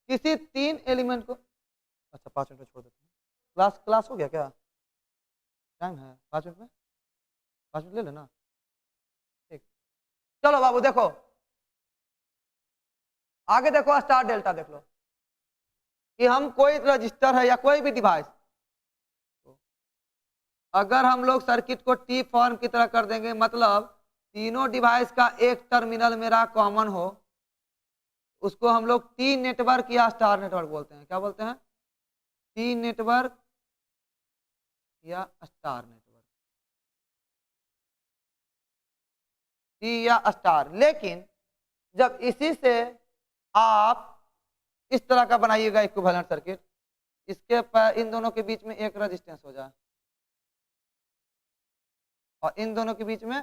किसी 3 एलिमेंट को, अच्छा 5 मिनट में छोड़ देते हैं, क्लास हो गया क्या, टाइम है 5 मिनट में, 5 मिनट ले लेना, ठीक। चलो बाबू देखो आगे, देखो स्टार डेल्टा देख लो कि हम कोई रजिस्टर है या कोई भी डिवाइस, अगर हम लोग सर्किट को टी फॉर्म की तरह कर देंगे, मतलब तीनों डिवाइस का एक टर्मिनल मेरा कॉमन हो, उसको हम लोग टी नेटवर्क या स्टार नेटवर्क बोलते हैं। क्या बोलते हैं, टी नेटवर्क या स्टार नेटवर्क, टी या स्टार। लेकिन जब इसी से आप इस तरह का बनाइएगा इक्विवेलेंट सर्किट, इसके पर इन दोनों के बीच में एक रेजिस्टेंस हो जाए और इन दोनों के बीच में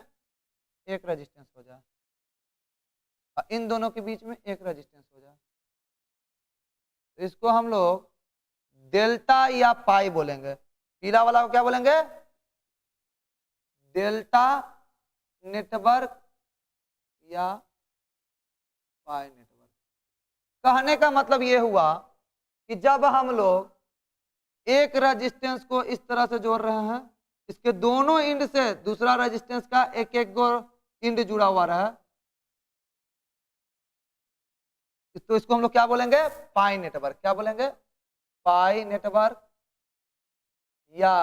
एक रेजिस्टेंस हो जाए, और इन दोनों के बीच में एक रेजिस्टेंस हो जाए, तो इसको हम लोग डेल्टा या पाई बोलेंगे। पीला वाला को क्या बोलेंगे? डेल्टा नेटवर्क या पाई नेटवर्क। कहने का मतलब ये हुआ कि जब हम लोग एक रेजिस्टेंस को इस तरह से जोड़ रहे हैं, इसके दोनों इंड से दूसरा रेजिस्टेंस का एक एक गो इंड जुड़ा हुआ रहा, तो इसको हम लोग क्या बोलेंगे? पाई नेटवर्क। क्या बोलेंगे? पाई नेटवर्क या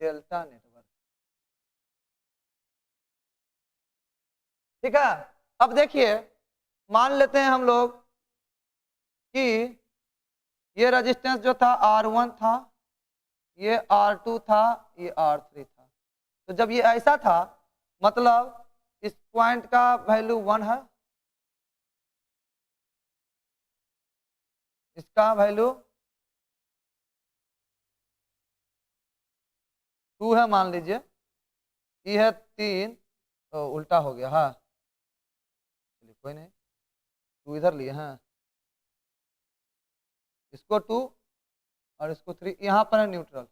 डेल्टा नेटवर्क। ठीक है। अब देखिए, मान लेते हैं हम लोग कि ये रेजिस्टेंस जो था R1 था, ये R2 था, ये R3 था। तो जब ये ऐसा था, मतलब इस पॉइंट का वैल्यू 1 है, इसका वैल्यू 2 है मान लीजिए, ये है 3, तो उल्टा हो गया। हाँ चलिए कोई नहीं, 2 इधर लिए हैं, इसको 2 और इसको 3, यहाँ पर है न्यूट्रल,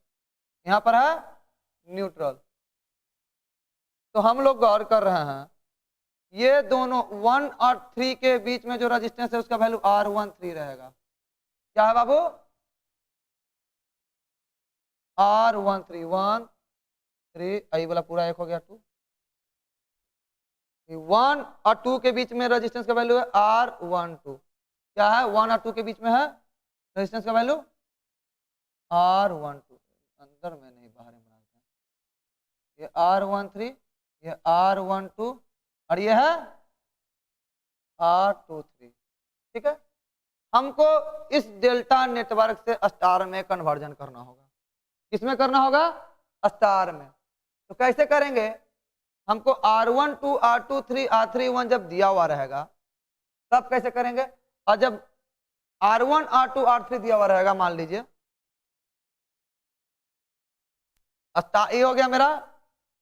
यहाँ पर है न्यूट्रल। तो हम लोग गौर कर रहे हैं, ये दोनों 1 और 3 के बीच में जो रेजिस्टेंस है उसका वैल्यू R13 रहेगा। क्या है बाबू? R13, 1 3, आई वाला पूरा एक हो गया 2। 1 और 2 के बीच में रेजिस्टेंस का वैल्यू है R12। क्या है? 1 और 2 के बीच में है रेजिस्टेंस का वैल्यू R12। अंदर में नहीं, बाहर में बनाते हैं। ये R13, ये R12 और ये है R23। ठीक है। हमको इस डेल्टा नेटवर्क से स्टार में कन्वर्जन करना होगा। किसमें करना होगा? स्टार में। तो कैसे करेंगे? हमको R12, R23, R31 जब दिया हुआ रहेगा तब कैसे करेंगे? और जब R1, R2, R3 दिया हुआ रहेगा, मान लीजिए ये हो गया मेरा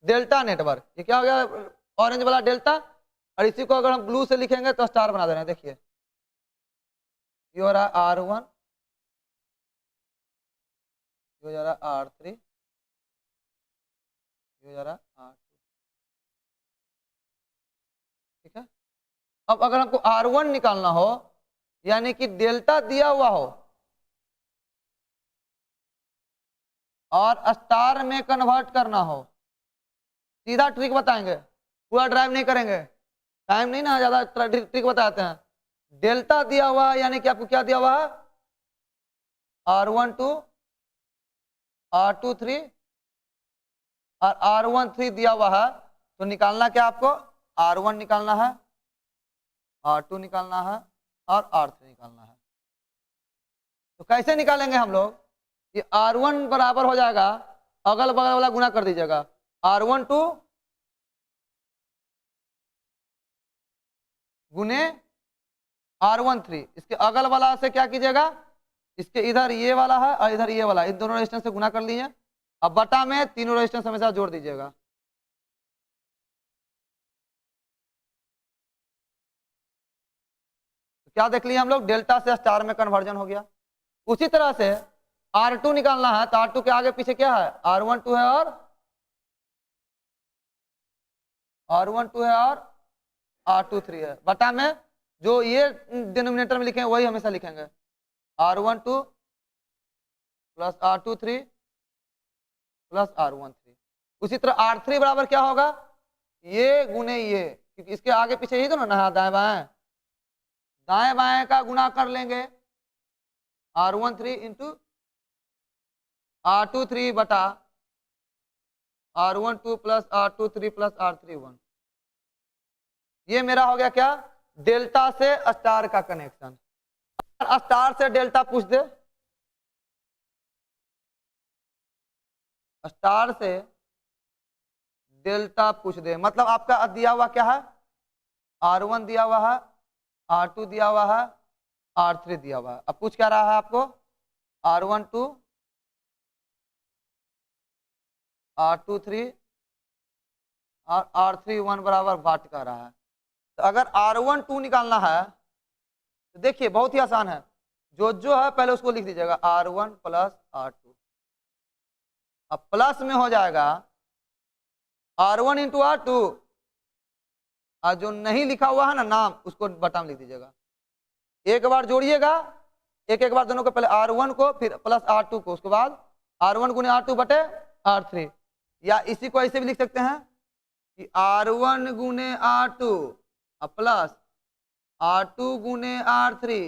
डेल्टा नेटवर्क। ये क्या हो गया? ऑरेंज वाला डेल्टा, और इसी को अगर हम ब्लू से लिखेंगे तो स्टार बना दे रहे हैं। देखिए ये हो रहा है R1, ये हो रहा है R3, ये हो रहा है R2। ठीक है। अब अगर हमको R1 निकालना हो, यानी कि डेल्टा दिया हुआ हो और स्टार में कन्वर्ट करना हो, सीधा ट्रिक बताएंगे, पूरा ड्राइव नहीं करेंगे, टाइम नहीं ना ज्यादा, ट्रिक बताते हैं। डेल्टा दिया हुआ है, यानी कि आपको क्या दिया हुआ है? R12, R23 और R13 दिया हुआ है। तो निकालना क्या आपको? R1 निकालना है, R2 निकालना है और R3 निकालना है। तो कैसे निकालेंगे हम लोग? ये R1 बराबर हो जाएगा, अगल बगल वाला गुना कर दीजिएगा, R12 गुने R13। इसके अगल वाला से क्या कीजिएगा? इसके इधर ये वाला है और इधर ये वाला, इन दोनों रेजिस्टेंस से गुना कर लीजिए। अब बटा में तीनों रेजिस्टेंस हमेशा जोड़ दीजिएगा। तो क्या देख लिए हम लोग? डेल्टा से स्टार में कन्वर्जन हो गया। उसी तरह से R2 निकालना है, तो R2 के आगे पीछे क्या है? R12 है और R12 है और R23 है। बटा में जो ये डिनोमिनेटर में लिखे हैं वही हमेशा लिखेंगे, R12 plus R23 plus R13। उसी तरह R3 बराबर क्या होगा? ये गुने ये, क्योंकि इसके आगे पीछे ही तो ना, दाएं बाएं, दाएं बाएं का गुना कर लेंगे, R13 इंटू R23 बटा R12 plus R23 plus R31। ये मेरा हो गया क्या? डेल्टा से स्टार का कनेक्शन। स्टार से डेल्टा पूछ दे, स्टार से डेल्टा पूछ दे, मतलब आपका दिया हुआ क्या है? R1 दिया हुआ है, R2 दिया हुआ है, R3 दिया हुआ है। अब पूछ क्या रहा है आपको? R12, R23, और R31 बराबर वाट कह रहा है। तो अगर R12 निकालना है तो देखिए बहुत ही आसान है, जो है पहले उसको लिख दीजिएगा R1 प्लस R2, अब प्लस में हो जाएगा R1 इंटू R2, और जो नहीं लिखा हुआ है ना नाम उसको बटा में लिख दीजिएगा। एक बार जोड़िएगा, एक बार दोनों को, पहले R1 को फिर प्लस R2 को, उसके बाद R1 गुने R2 बटे R3, या इसी को ऐसे भी लिख सकते हैं कि R1 गुने R2 प्लस R2 गुने R3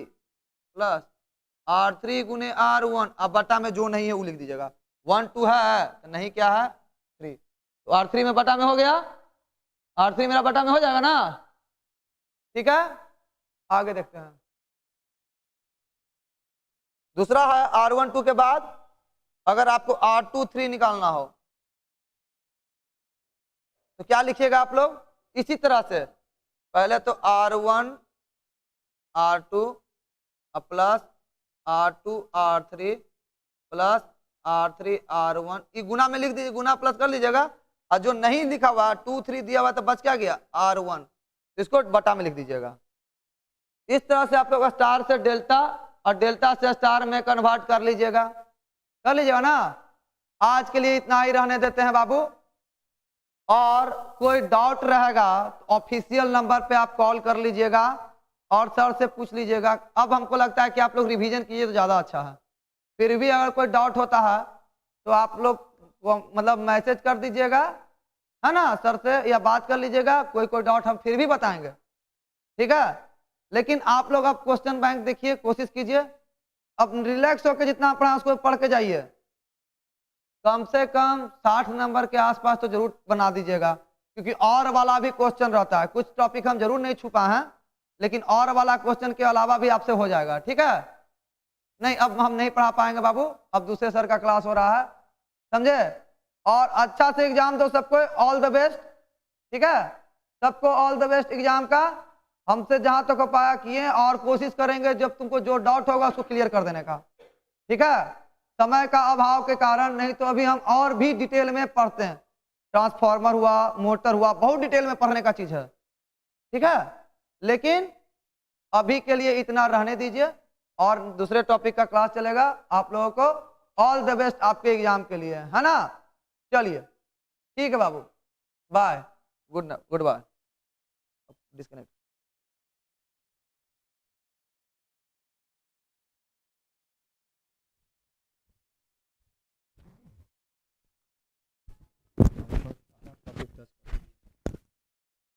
प्लस R3 गुने R1, अब बटा में जो नहीं है वो लिख दीजिएगा। 1 2 है तो नहीं क्या है 3, तो R3 में बटा में हो गया, R3 मेरा बटा में हो जाएगा ना, ठीक है। आगे देखते हैं, दूसरा है R12 के बाद अगर आपको R23 निकालना हो तो क्या लिखिएगा आप लोग, इसी तरह से पहले तो R1 R2 plus R2 R3 plus R3 R1, ये गुना में लिख दीजिए, गुना प्लस कर लीजिएगा, और जो नहीं लिखा हुआ 2 3 दिया हुआ तो बच क्या गया R1, इसको बटा में लिख दीजिएगा। इस तरह से आप लोग स्टार से डेल्टा और डेल्टा से स्टार में कन्वर्ट कर लीजिएगा ना। आज के लिए इतना ही रहने देते हैं बाबू, और कोई डाउट रहेगा तो ऑफिशियल नंबर पे आप कॉल कर लीजिएगा और सर से पूछ लीजिएगा। अब हमको लगता है कि आप लोग रिवीजन कीजिए तो ज़्यादा अच्छा है, फिर भी अगर कोई डाउट होता है तो आप लोग मतलब मैसेज कर दीजिएगा, है ना, सर से या बात कर लीजिएगा, कोई डाउट हम फिर भी बताएंगे, ठीक है। लेकिन आप लोग अब क्वेश्चन बैंक देखिए, कोशिश कीजिए, अब रिलैक्स होकर जितना पढ़ा उसको पढ़ के जाइए, कम से कम 60 नंबर के आसपास तो जरूर बना दीजिएगा, क्योंकि और वाला भी क्वेश्चन रहता है, कुछ टॉपिक हम जरूर नहीं छुपा हैं, लेकिन और वाला क्वेश्चन के अलावा भी आपसे हो जाएगा, ठीक है। नहीं अब हम नहीं पढ़ा पाएंगे बाबू, अब दूसरे सर का क्लास हो रहा है, समझे। और अच्छा से एग्जाम दो सबको, ऑल द बेस्ट, ठीक है, सबको ऑल द बेस्ट एग्जाम का। हमसे जहां तक हो पाया किए, और कोशिश करेंगे जब तुमको जो डाउट होगा उसको क्लियर कर देने का, ठीक है। समय का अभाव के कारण, नहीं तो अभी हम और भी डिटेल में पढ़ते हैं, ट्रांसफार्मर हुआ, मोटर हुआ, बहुत डिटेल में पढ़ने का चीज है, ठीक है। लेकिन अभी के लिए इतना रहने दीजिए, और दूसरे टॉपिक का क्लास चलेगा। आप लोगों को ऑल द बेस्ट आपके एग्जाम के लिए, है ना। चलिए ठीक है बाबू, बाय, गुड बाय, डिस्कनेक्ट।